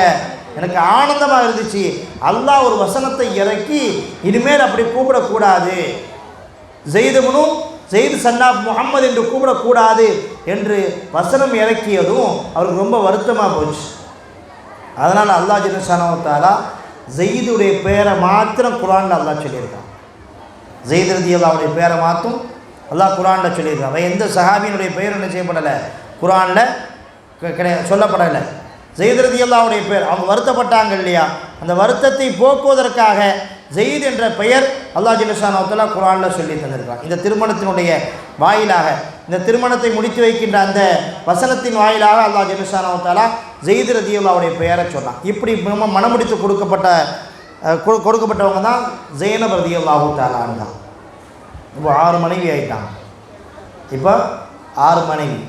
எனக்கு ஆனந்தமாக இருந்துச்சு. அல்லாஹ் ஒரு வசனத்தை இறக்கி, இனிமேல் அப்படி கூப்பிடக்கூடாது, ஸைத் சன்னாப் முஹம்மது என்று கூப்பிடக்கூடாது என்று வசனம் இறக்கியதும் அவருக்கு ரொம்ப வருத்தமாக போச்சு. அதனால் அல்லாஹ் ஜல்லஷானஹு வ தஆலா ஸைதுடைய பெயரை மாத்திரம் குர்ஆனில் அல்லாஹ் சொல்லியிருக்கான். ஸைத் ரலியல்லாஹுடைய பெயரை மாற்றும் அல்லாஹ் குர்ஆனில் சொல்லியிருக்கான். எந்த சஹாபியினுடைய பெயர் என்ன செய்யப்படலை, குர்ஆனில் சொல்லப்படலை. ஸைத் ரலியல்லாஹுடைய பெயர், அவங்க வருத்தப்பட்டாங்க இல்லையா, அந்த வருத்தத்தை போக்குவதற்காக ஸைத் என்ற பெயர் அல்லாஹ் ஜல்லஷானஹு வ தஆலா குர்ஆனில் சொல்லி தந்திருக்கான். இந்த திருமணத்தினுடைய வாயிலாக, இந்த திருமணத்தை முடித்து வைக்கின்ற அந்த வசனத்தின் வாயிலாக அல்லாஹ் ஜல்லஷானஹு வ தஆலா ஸைத் ரலியல்லாஹுடைய பெயரை சொன்னான். இப்படி மனமுடித்து கொடுக்கப்பட்டவங்க தான் ஸைனப் ரலியல்லாஹு தஆலா அன்ஹா. இப்போ 6 மனைவி ஆகிட்டாங்க. இப்போ 6 மனைவி.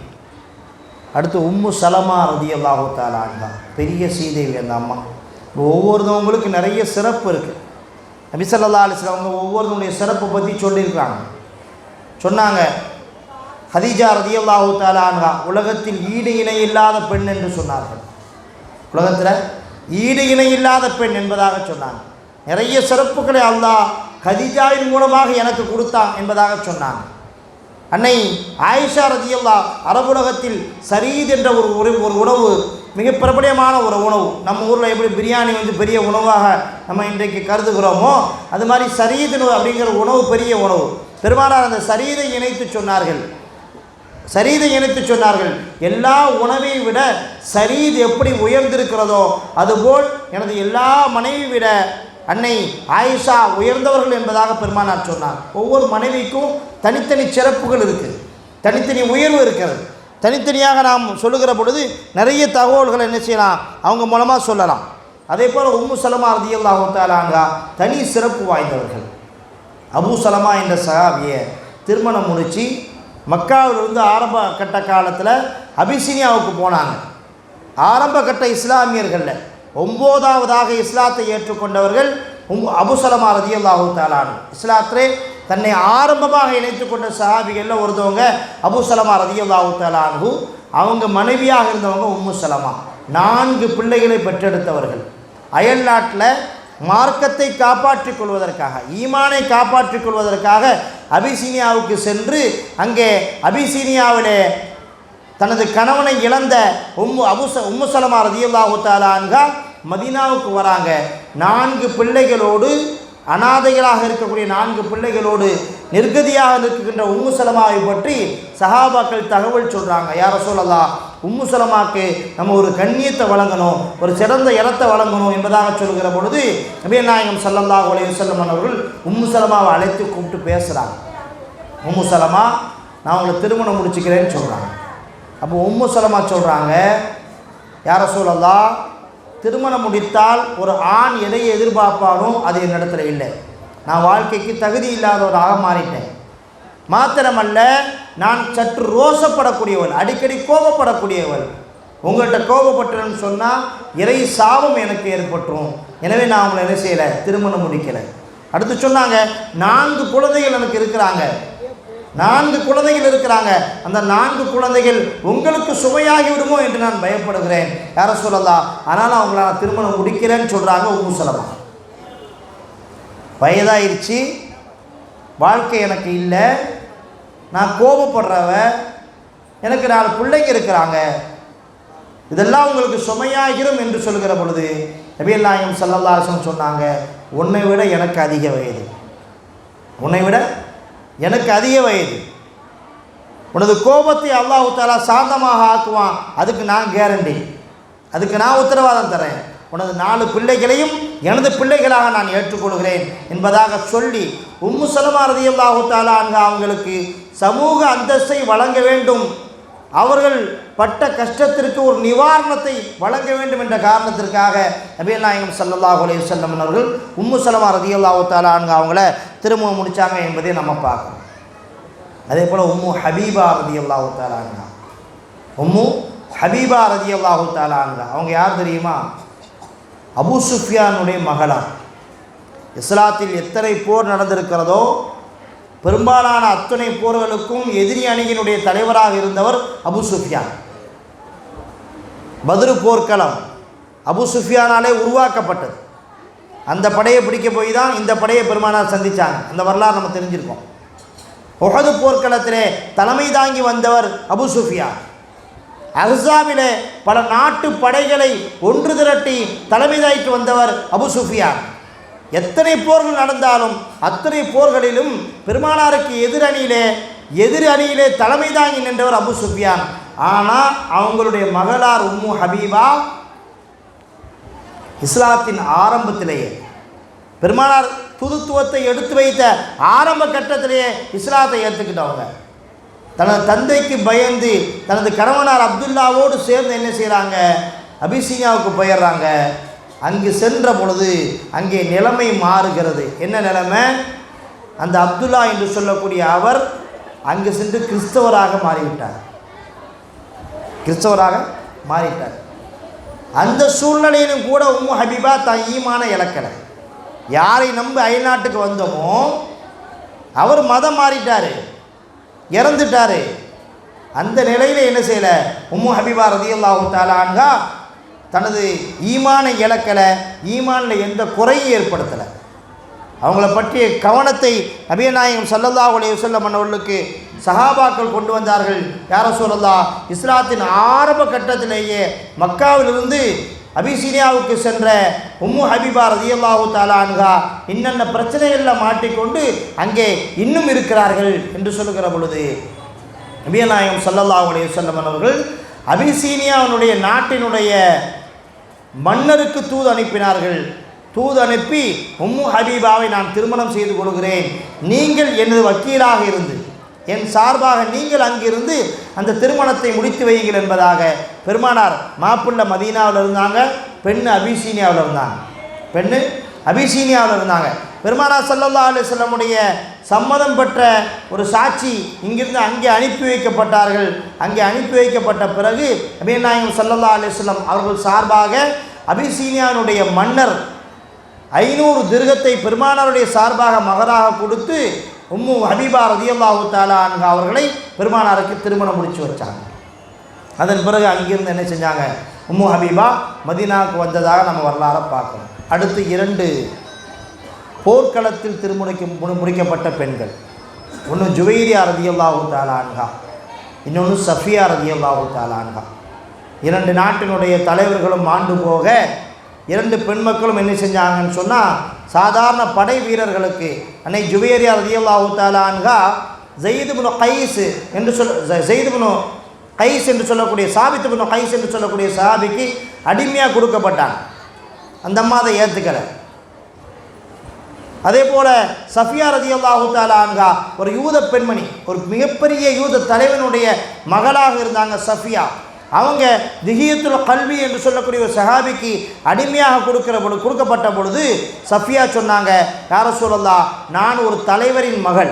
அடுத்து உம்மு சலமா ரலியல்லாஹு தஆலா அன்ஹா, பெரிய சீதேவி அந்த அம்மா. இப்போ ஒவ்வொருத்தவங்களுக்கு நிறைய சிறப்பு இருக்குது. நபி ஸல்லல்லாஹு அலைஹி வஸல்லம் அவங்க ஒவ்வொருத்தருடைய சிறப்பை பற்றி சொல்லியிருக்காங்க. சொன்னாங்க, ஹதீஜா ரலியல்லாஹு தஆலா அன்ஹா உலகத்தில் ஈடு இணை இல்லாத பெண் என்று சொன்னார்கள். உலகத்தில் ஈடு இணை இல்லாத பெண் என்பதாக சொன்னாங்க. நிறைய சிறப்புகளை அல்லாஹ் கதீஜாவின் மூலமாக எனக்கு கொடுத்தான் என்பதாக சொன்னாங்க. அன்னை ஆயிஷா ரலியல்லாஹு அரபுலகத்தில் சரீத் என்ற ஒரு உணவு மிக பிரபலமான ஒரு உணவு. நம்ம ஊரில் எப்படி பிரியாணி பெரிய உணவாக நம்ம இன்றைக்கு கருதுகிறோமோ அது மாதிரி சரீத் அப்படிங்கிற உணவு பெரிய உணவு. பெருமானார் அந்த சரீதை இணைத்து சொன்னார்கள். எல்லா உணவை விட சரீத் எப்படி உயர்ந்திருக்கிறதோ அதுபோல் எனது எல்லா மனைவி விட அன்னை ஆயிஷா உயர்ந்தவர்கள் என்பதாக பெருமானார் சொன்னார். ஒவ்வொரு மனைவிக்கும் தனித்தனி சிறப்புகள் இருக்குது, தனித்தனி உயர்வு இருக்கிறது. தனித்தனியாக நாம் சொல்லுகிற பொழுது நிறைய தகவல்களை என்ன செய்யலாம், அவங்க மூலமாக சொல்லலாம். அதே போல் உம்மு சலமா ரலியல்லாஹு தஆலா அன்ஹா தனி சிறப்பு வாய்ந்தவர்கள். அபூ சலமா என்ற சஹாபியை திருமணம் முடித்து மக்காவிலிருந்து ஆரம்ப கட்ட காலத்தில் அபிசீனியாவுக்கு போனாங்க. ஆரம்ப கட்ட இஸ்லாமியர்களில் 9வதாக இஸ்லாத்தை ஏற்றுக்கொண்டவர்கள் அபூ சலமா ரலியல்லாஹு தஆலா அன்ஹு. இஸ்லாத்திலே தன்னை ஆரம்பமாக இணைத்து கொண்ட சஹாபிகளில் ஒருத்தவங்க அபூ சலமா ரலியல்லாஹு தஆலா அன்ஹு. அவங்க மனைவியாக இருந்தவங்க உம்மு சலமா. 4 பிள்ளைகளை பெற்றெடுத்தவர்கள். அயல் நாட்டில் மார்க்கத்தை காப்பாற்றிக் கொள்வதற்காக, ஈமானை காப்பாற்றிக் கொள்வதற்காக அபிசீனியாவுக்கு சென்று அங்கே அபிசீனியாவிலே தனது கணவனை இழந்த உம்மு சலமா ரலியல்லாஹு தஆலா அன்ஹா மதீனாவுக்கு வராங்க. 4 பிள்ளைகளோடு, அனாதைகளாக இருக்கக்கூடிய 4 பிள்ளைகளோடு நிர்கதியாக நிற்கின்ற உம்மு சலமாவை பற்றி சஹாபாக்கள் தகவல் சொல்கிறாங்க. யா ரசூலல்லாஹ், உம்மு சலமாக்கு நம்ம ஒரு கண்ணியத்தை வழங்கணும், ஒரு சிறந்த இடத்தை வழங்கணும் என்பதாக சொல்கிற பொழுது நபிகள் நாயகம் ஸல்லல்லாஹு அலைஹி வஸல்லம் அவர்கள் உம்மு சலமாவை அழைத்து கூப்பிட்டு பேசுகிறாங்க. உம்மு சலமா, நான் உங்களை திருமணம் முடிச்சுக்கிறேன்னு சொல்கிறாங்க. அப்போ உம்மு சலமா சொல்கிறாங்க, யா ரசூலல்லாஹ், திருமணம் முடித்தால் ஒரு ஆண் எதை எதிர்பார்ப்பானோ அது என்னிடத்துல இல்லை. நான் வாழ்க்கைக்கு தகுதி இல்லாதவராக மாறிட்டேன். மாத்திரமல்ல, நான் சற்று ரோசப்படக்கூடியவள், அடிக்கடி கோபப்படக்கூடியவள். உங்கள்கிட்ட கோபப்பட்டுன்னு சொன்னால் இறை சாபம் எனக்கு ஏற்பட்டுரும். எனவே நான் உங்களை என்ன செய்யலை, திருமணம் முடிக்கலை. அடுத்து சொன்னாங்க, 4 குழந்தைகள் எனக்கு இருக்கிறாங்க. 4 குழந்தைகள் இருக்கிறாங்க. அந்த 4 குழந்தைகள் உங்களுக்கு சுமையாகி விடுமோ என்று நான் பயப்படுகிறேன். யா ரசூலல்லாஹ், அதனால் அவங்கள நான் திருமணம் முடிக்கிறேன்னு சொல்கிறாங்க உம்மு சலமா. வயதாயிருச்சு, வாழ்க்கை எனக்கு இல்லை, நான் கோபப்படுறவ, எனக்கு 4 பிள்ளைங்க இருக்கிறாங்க, இதெல்லாம் உங்களுக்கு சுமையாகிரும் என்று சொல்கிற பொழுது நபிகள் நாயகம் ஸல்லல்லாஹு அலைஹி வஸல்லம் சொன்னாங்க, உன்னை விட எனக்கு அதிக வயது, உன்னை விட எனக்கு அதிக வயது. உனது கோபத்தை அல்லாஹ் தஆலா சாந்தமாக ஆக்குவான், அதுக்கு நான் கேரண்டி, அதுக்கு நான் உத்தரவாதம் தரேன். உனது 4 பிள்ளைகளையும் எனது பிள்ளைகளாக நான் ஏற்றுக்கொள்கிறேன் என்பதாக சொல்லி உம்மு சலமா ரலியல்லாஹு தஆலா அன்ஹா அவங்களுக்கு சமூக அந்தஸ்தை வழங்க வேண்டும், அவர்கள் பட்ட கஷ்டத்திற்கு ஒரு நிவாரணத்தை வழங்க வேண்டும் என்ற காரணத்திற்காக நபிகள் நாயகம் ஸல்லல்லாஹு அலைஹி வஸல்லம் அவர்கள் உம்மு சலமா ரலியல்லாஹு தஆலா அன்ஹா அவங்கள திருமணம் முடித்தாங்க என்பதை நம்ம பார்க்கணும். அதே போல் உம்மு ஹபீபா ரலியல்லாஹு தஆலா அன்ஹா, உம்மு ஹபீபா ரலியல்லாஹு தஆலா அன்ஹா அவங்க யார் தெரியுமா? அபூ சுஃபியானுடைய மகளார். இஸ்லாத்தில் எத்தனை போர் நடந்திருக்கிறதோ பெரும்பாலான அத்தனை போர்களுக்கும் எதிரி அணியினுடைய தலைவராக இருந்தவர் அபூ சுஃபியான். பத்ரு போர்க்களம் அபூ சுஃபியானாலே உருவாக்கப்பட்டது. அந்த படையை பிடிக்க போய் தான் இந்த படையை பெருமானார் சந்தித்தாங்க. அந்த வரலாறு நம்ம தெரிஞ்சிருக்கோம். உஹது போர்க்களத்திலே தலைமை தாங்கி வந்தவர் அபூ சுஃபியான். அஹ்ஸாபிலே பல நாட்டு படைகளை ஒன்று திரட்டி தலைமை தாங்கிட்டு வந்தவர் அபூ சுஃபியான். எத்தனை போர்கள் நடந்தாலும் அத்தனை போர்களிலும் பெருமானாருக்கு எதிர் அணியிலே தலைமை தாங்கி நின்றவர் அபூ சுஃபியான். ஆனால் அவங்களுடைய மகளார் உம்மு ஹபீபா இஸ்லாத்தின் ஆரம்பத்திலேயே, பெருமானார் புதுத்துவத்தை எடுத்து வைத்த ஆரம்ப கட்டத்திலேயே இஸ்லாத்தை ஏற்றுக்கிட்டவங்க. தனது தந்தைக்கு பயந்து தனது கணவனார் அப்துல்லாவோடு சேர்ந்து என்ன செய்கிறாங்க, அபிசீனியாவுக்கு போயிடுறாங்க. அங்கு சென்ற பொழுது அங்கே நிலைமை மாறுகிறது. என்ன நிலைமை? அந்த அப்துல்லா என்று சொல்லக்கூடிய அவர் அங்கு சென்று கிறிஸ்தவராக மாறிவிட்டார். அந்த சூழ்நிலையிலும் கூட உம்மு ஹபீபா தான் ஈமான இழக்கலை. யாரை நம்பி அயல்நாட்டுக்கு வந்தோமோ அவர் மதம் மாறிட்டார், இறந்துட்டார். அந்த நிலையில் என்ன செய்யலை, உம்மு ஹபீபா ரலியல்லாஹு தஆலா அன்ஹா தனது ஈமானை இழக்கலை, ஈமானில் எந்த குறையும் ஏற்படுத்தலை. அவங்கள பற்றிய கவனத்தை நபிகள் நாயகம் ஸல்லல்லாஹு அலைஹி வஸல்லம் அவர்களுக்கு சஹாபாக்கள் கொண்டு வந்தார்கள். யா ரசூலல்லாஹ், இஸ்லாத்தின் ஆரம்ப கட்டத்திலேயே மக்காவிலிருந்து அபிசீனியாவுக்கு சென்ற உம்மு ஹபீபா ரலியல்லாஹு தஆலா அன்ஹா இன்னென்ன பிரச்சனைகளில் மாட்டிக்கொண்டு அங்கே இன்னும் இருக்கிறார்கள் என்று சொல்லுகிற பொழுது நபிகள் நாயகம் ஸல்லல்லாஹு அலைஹி வஸல்லம் அவர்கள் அபிசீனியாவினுடைய நாட்டினுடைய மன்னருக்கு தூது அனுப்பினார்கள். தூது அனுப்பி உம்மு ஹபீபாவை நான் திருமணம் செய்து கொள்கிறேன், நீங்கள் எனது வக்கீலாக இருந்து என் சார்பாக நீங்கள் அங்கிருந்து அந்த திருமணத்தை முடித்து வையுங்கள் என்பதாக பெருமானார் மாப்பிள்ளை மதீனாவில் இருந்தாங்க, பெண்ணு அபிசீனியாவில் இருந்தாங்க. பெண்ணு அபிசீனியாவில் இருந்தாங்க. பெருமானார் ஸல்லல்லாஹு அலைஹி வஸல்லமுடைய சம்மதம் பெற்ற ஒரு சாட்சி இங்கிருந்து அங்கே அனுப்பி வைக்கப்பட்டார்கள். அங்கே அனுப்பி வைக்கப்பட்ட பிறகு நபிகள் நாயகம் ஸல்லல்லாஹு அலைஹி வஸல்லம் அவர்கள் சார்பாக அபிசீனியாவினுடைய மன்னர் 500 திர்ஹத்தை பெருமானாருடைய சார்பாக மகராக கொடுத்து உம்மு ஹபீபா ரலியல்லாஹு தஆலா அன்ஹா அவர்களை பெருமானாருக்கு திருமணம் முடிச்சு வச்சாங்க. அதன் பிறகு அங்கிருந்து என்ன செஞ்சாங்க, உம்மு ஹபீபா மதீனாவுக்கு வந்ததாக நம்ம வரலாறை பார்க்கணும். அடுத்து 2 போர்க்களத்தில் முடிக்கப்பட்ட பெண்கள். ஒன்று ஜுவைரியா ரலியல்லாஹு தஆலா அன்ஹா, இன்னொன்று சஃபியா ரலியல்லாஹு தஆலா அன்ஹா. 2 நாட்டினுடைய தலைவர்களும் ஆண்டு போக 2 பெண் மக்களும் என்ன செஞ்சாங்கன்னு சொன்னால், சாதாரண படை வீரர்களுக்கு அன்னை ஜுவைரியா ரலியல்லாஹு தஆலா அன்ஹா ஸைத் இப்னு கைஸ் என்று சொல்லக்கூடிய சாபித் இப்னு கைஸ் என்று சொல்லக்கூடிய சஹாபிக்கு அடிமையாக கொடுக்கப்பட்டாங்க. அந்த அம்மா அதை ஏற்றுக்கலை. அதே போல் சஃபியா ரலியல்லாஹு தஆலா அன்ஹா ஒரு யூத பெண்மணி, ஒரு மிகப்பெரிய யூத தலைவனுடைய மகளாக இருந்தாங்க சஃபியா. அவங்க திஹியத்துல் கல்வி என்று சொல்லக்கூடிய ஒரு சஹாபிக்கு அடிமையாக கொடுக்கப்பட்ட பொழுது சஃபியா சொன்னாங்க, யா ரசூலல்லாஹ், நான் ஒரு தலைவரின் மகள்.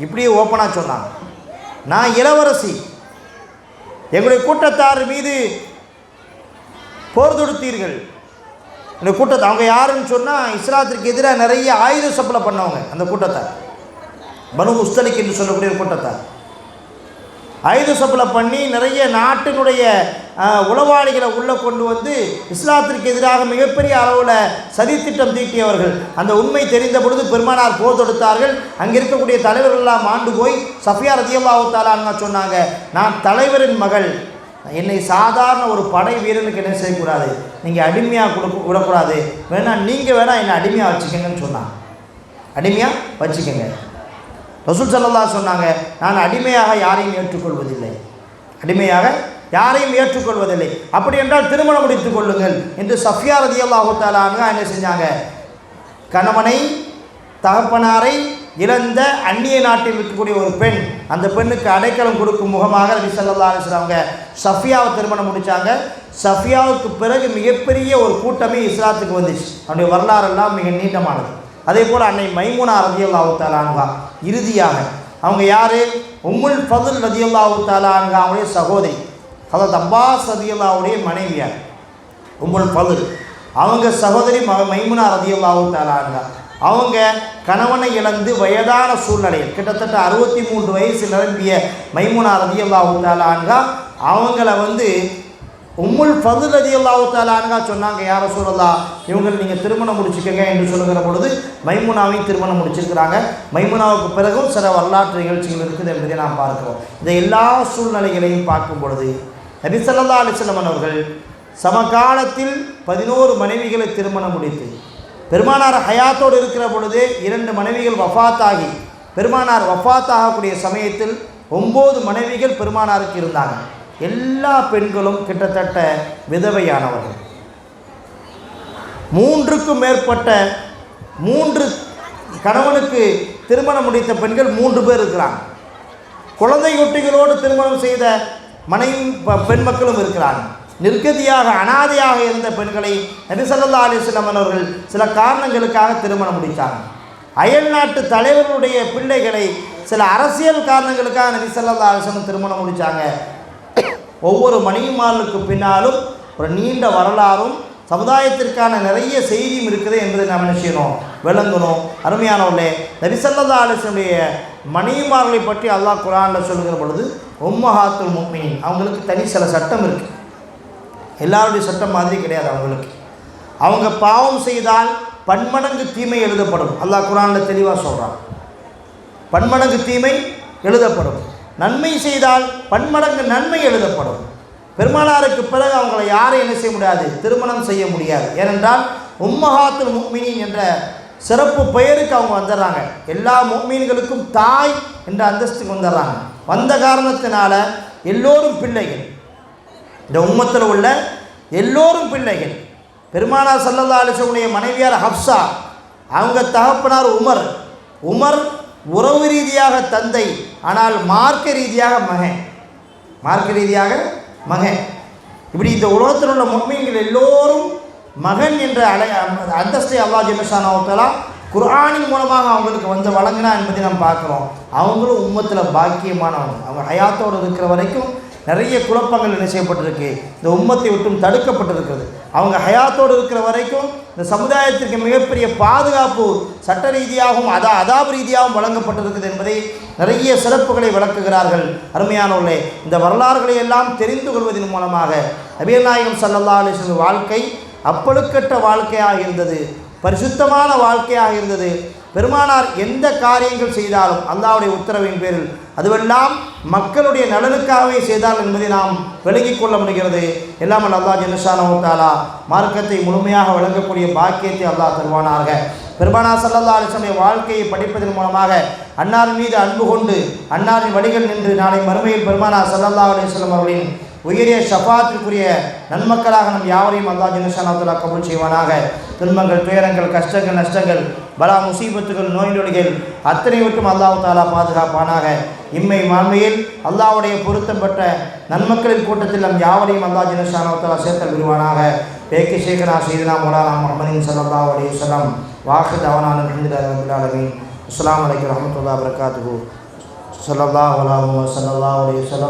இப்படியே ஓப்பனாக சொன்னாங்க, நான் இளவரசி, எங்களுடைய கூட்டத்தார் மீது போர் தொடுத்தீர்கள். இந்த கூட்டத்தை அவங்க யாருன்னு சொன்னால், இஸ்லாத்திற்கு எதிராக நிறைய ஆயுத சப்ளை பண்ணவங்க. அந்த கூட்டத்தார் பனு முஸ்தலிக் என்று சொல்லக்கூடிய ஒரு கூட்டத்தார் ஆயுத சப்ளை பண்ணி நிறைய நாட்டினுடைய உளவாளிகளை உள்ளே கொண்டு வந்து இஸ்லாத்திற்கு எதிராக மிகப்பெரிய அளவில் சதித்திட்டம் தீட்டியவர்கள். அந்த உண்மை தெரிந்த பொழுது பெருமானார் போர் தொடுத்தார்கள். அங்கே இருக்கக்கூடிய தலைவர்களெல்லாம் ஆண்டு போய் சஃபியா ரலியல்லாஹு தஆலா அன்ஹா சொன்னாங்க, நான் தலைவரின் மகள், என்னை சாதாரண ஒரு படை வீரனுக்கு என்ன செய்யக்கூடாது, நீங்கள் அடிமையாக விடக்கூடாது, நீங்கள் வேணால் என்னை அடிமையாக வச்சுக்கங்கன்னு சொன்னாங்க. அடிமையாக வச்சுக்கோங்க. ரசூல் ஸல்லல்லாஹு சொன்னாங்க, நான் அடிமையாக யாரையும் ஏற்றுக்கொள்வதில்லை, அடிமையாக யாரையும் ஏற்றுக்கொள்வதில்லை. அப்படி என்றால் திருமணம் முடித்துக் கொள்ளுங்கள் என்று சஃபியா ரலியல்லாஹு தஆலா அன்ஹா என்ன செஞ்சாங்க, கணவனை தகப்பனாரை இழந்த அந்நிய நாட்டில் இருக்கக்கூடிய ஒரு பெண், அந்த பெண்ணுக்கு அடைக்கலம் கொடுக்கும் முகமாக நபி ஸல்லல்லாஹு அலைஹி வஸல்லம் அவங்க சஃபியாவை திருமணம் முடித்தாங்க. சஃபியாவுக்கு பிறகு மிகப்பெரிய ஒரு கூட்டமே இஸ்லாத்துக்கு வந்துச்சு. அவருடைய வரலாறெல்லாம் மிக நீண்டமானது. அதே போல் அன்னை மைமூனா ரலியல்லாஹு தஆலா அன்ஹா இறுதியாக, அவங்க யார், உம்முல் ஃபதுல் ரலியல்லாஹு தஆலா அன்ஹா அவருடைய சகோதரி, ஹஜ்ரத் அப்பாஸ் ரலியல்லாஹுடைய மனைவியார் உம்முல் ஃபதுல். அவங்க சகோதரி மைமூனா ரலியல்லாஹு தஆலா அன்ஹா. அவங்க கணவனை இழந்து வயதான சூழ்நிலையில் கிட்டத்தட்ட 63 வயசு நிரம்பிய மைமூனா ரலியல்லாஹு தஆலா அன்ஹா அவங்கள உம்முல் ஃபதுல் ரலியல்லாஹு தஆலா அன்ஹா சொன்னாங்க, யா ரசூலல்லாஹ், இவங்களை நீங்கள் திருமணம் முடிச்சுக்கங்க என்று சொல்லுகிற பொழுது மைமூனாவையும் திருமணம் முடிச்சிருக்கிறாங்க. மைமூனாவுக்கு பிறகும் சில வரலாற்று நிகழ்ச்சிகள் இருக்குது என்பதை நாம் பார்க்கிறோம். இந்த எல்லா சூழ்நிலைகளையும் பார்க்கும் பொழுது நபி ஸல்லல்லாஹு அலைஹி வஸல்லம் அவர்கள் சமகாலத்தில் 11 மனைவிகளை திருமணம் முடித்து பெருமானார் ஹயாத்தோடு இருக்கிற பொழுது 2 மனைவிகள் வஃபாத்தாகி, பெருமானார் வஃபாத்தாகக்கூடிய சமயத்தில் 9 மனைவிகள் பெருமானாருக்கு இருந்தாங்க. எல்லா பெண்களும் கிட்டத்தட்ட விதவையானவர்கள். 3க்கும் மேற்பட்ட 3 கணவனுக்கு திருமணம் முடித்த பெண்கள் 3 பேர் இருக்கிறாங்க. குழந்தை குட்டிகளோடு திருமணம் செய்த பெண் மக்களும் இருக்கிறாங்க. நிர்கதியாக அனாதையாக இருந்த பெண்களை நபி ஸல்லல்லாஹு அலைஹி வஸல்லம் அவர்கள் சில காரணங்களுக்காக திருமணம் முடித்தாங்க. அயல் நாட்டு தலைவர்களுடைய பிள்ளைகளை சில அரசியல் காரணங்களுக்காக நபி ஸல்லல்லாஹு அலைஹி வஸல்லம் திருமணம் முடித்தாங்க. ஒவ்வொரு மனைவிமார்களுக்கு பின்னாலும் ஒரு நீண்ட வரலாறும் சமுதாயத்திற்கான நிறைய செய்தியும் இருக்குது என்பதை நாம் என்ன செய்யணும், விளங்கணும். அருமையானவர்களே, நபி ஸல்லல்லாஹு அலைஹி வஸல்லம் மனைவிமார்களை பற்றி அல்லாஹ் குர்ஆனில் சொல்லுகிற பொழுது உம்மஹாத்துல் முஃமினீன், அவங்களுக்கு தனி சில சட்டம் இருக்குது. எல்லாருடைய சட்டம் மாதிரி கிடையாது. அவங்க பாவம் செய்தால் பன்மடங்கு தீமை எழுதப்படும். அல்லாஹ் குர்ஆனில் தெளிவாக சொல்கிறான். பன்மடங்கு தீமை எழுதப்படும். நன்மை செய்தால் பன்மடங்கு நன்மை எழுதப்படும். பெருமானாருக்கு பிறகு அவங்களை யாரும் என்ன செய்ய முடியாது, திருமணம் செய்ய முடியாது. ஏனென்றால் உம்மஹாத்துல் முஃமினீன் என்ற சிறப்பு பெயருக்கு அவங்க வந்துடுறாங்க. எல்லா முஃமின்களுக்கும் தாய் என்ற அந்தஸ்துக்கு வந்துடுறாங்க. வந்த காரணத்தினால எல்லோரும் பிள்ளைகள், இந்த உம்மத்தில் உள்ள எல்லோரும் பிள்ளைகள். பெருமானார் ஸல்லல்லாஹு அலைஹி வஸல்லம் மனைவியார் ஹப்ஸா, அவங்க தகப்பனார் உமர். உமர் உறவு ரீதியாக தந்தை, ஆனால் மார்க்க ரீதியாக மகன். மார்க்க ரீதியாக மகன். இப்படி இந்த உலகத்தில் உள்ள முஃமின்கள் எல்லோரும் மகன் என்ற அந்தஸ்தை அல்லாஹ் ஜல்ல ஷானஹு வ தஆலா குர்ஆனின் மூலமாக அவங்களுக்கு வந்து வழங்கினா என்பதை நாம் பார்க்குறோம். அவங்களும் உம்மத்தில் பாக்கியமானவங்க. அவங்க ஹயாத்தோடு இருக்கிற வரைக்கும் நிறைய குழப்பங்கள் என்ன செய்யப்பட்டிருக்கு, இந்த உம்மத்தை விட்டும் தடுக்கப்பட்டிருக்கிறது. அவங்க ஹயாத்தோடு இருக்கிற வரைக்கும் இந்த சமுதாயத்திற்கு மிகப்பெரிய பாதுகாப்பு சட்ட ரீதியாகவும் அதாப ரீதியாகவும் வழங்கப்பட்டிருக்குது என்பதை நிறைய சிறப்புகளை விளக்குகிறார்கள். அருமையானவர்களே, இந்த வரலாறுகளை எல்லாம் தெரிந்து கொள்வதன் மூலமாக நபிகள் நாயகம் ஸல்லல்லாஹு அலைஹி வஸல்லம் வாழ்க்கை அப்பழுக்கற்ற வாழ்க்கையாக இருந்தது, பரிசுத்தமான வாழ்க்கையாக இருந்தது. பெருமானார் எந்த காரியங்கள் செய்தாலும் அல்லாஹ்வுடைய உத்தரவின் பேரில் அதுவெல்லாம் மக்களுடைய நலனுக்காகவே செய்தால் என்பதை நாம் விளங்கிக் கொள்ள முடிகிறது. எல்லாம் அல்லாஹ் ஜல்ல ஷானஹு வ தஆலா மார்க்கத்தை முழுமையாக வழங்கக்கூடிய பாக்கியத்தை அல்லாஹ் தருவானாக. பெருமானார் ஸல்லல்லாஹு அலைஹி வஸல்லம் வாழ்க்கையை படிப்பதன் மூலமாக அன்னாரின் மீது அன்பு கொண்டு அன்னாரின் வழிகள் நின்று நாளை மறுமையில் பெருமானார் ஸல்லல்லாஹு அலைஹி வஸல்லம் அவர்களின் உயரிய ஷஃபாத்திற்குரிய நன்மக்களாக நம் யாவரையும் அல்லாஹ் ஜல்ல ஷானஹு வ தஆலா கபூல் செய்வானாக. துன்பங்கள், துயரங்கள், கஷ்டங்கள், நஷ்டங்கள், பலா முசீபத்துகள், நோய் நொடிகள் அத்தனை விட்டும் அல்லாஹ் தஆலா பாதுகாப்பானாக. இம்மை மாண்மையில் அல்லாஹ்வுடைய பொருத்தம் பெற்ற நன்மக்களின் கூட்டத்தில் நம் யாவரையும் அல்லாஹ் ஜல்ல ஷானஹு வ தஆலா சேர்த்தல் விருவானாக. பேக்கி ஷேഖனா சையதுனா மௌலானா முஹம்மதின் ஸல்லல்லாஹு அலைஹி வஸல்லம் வாஹிர் தவானா அல்ஹம்துலில்லாஹி ரப்பில் ஆலமீன். அஸ்ஸலாமு அலைக்கும் வரஹ்மத்துல்லாஹி வபரகாத்துஹு. ஸல்லல்லாஹு அலைஹி வஸல்லம்.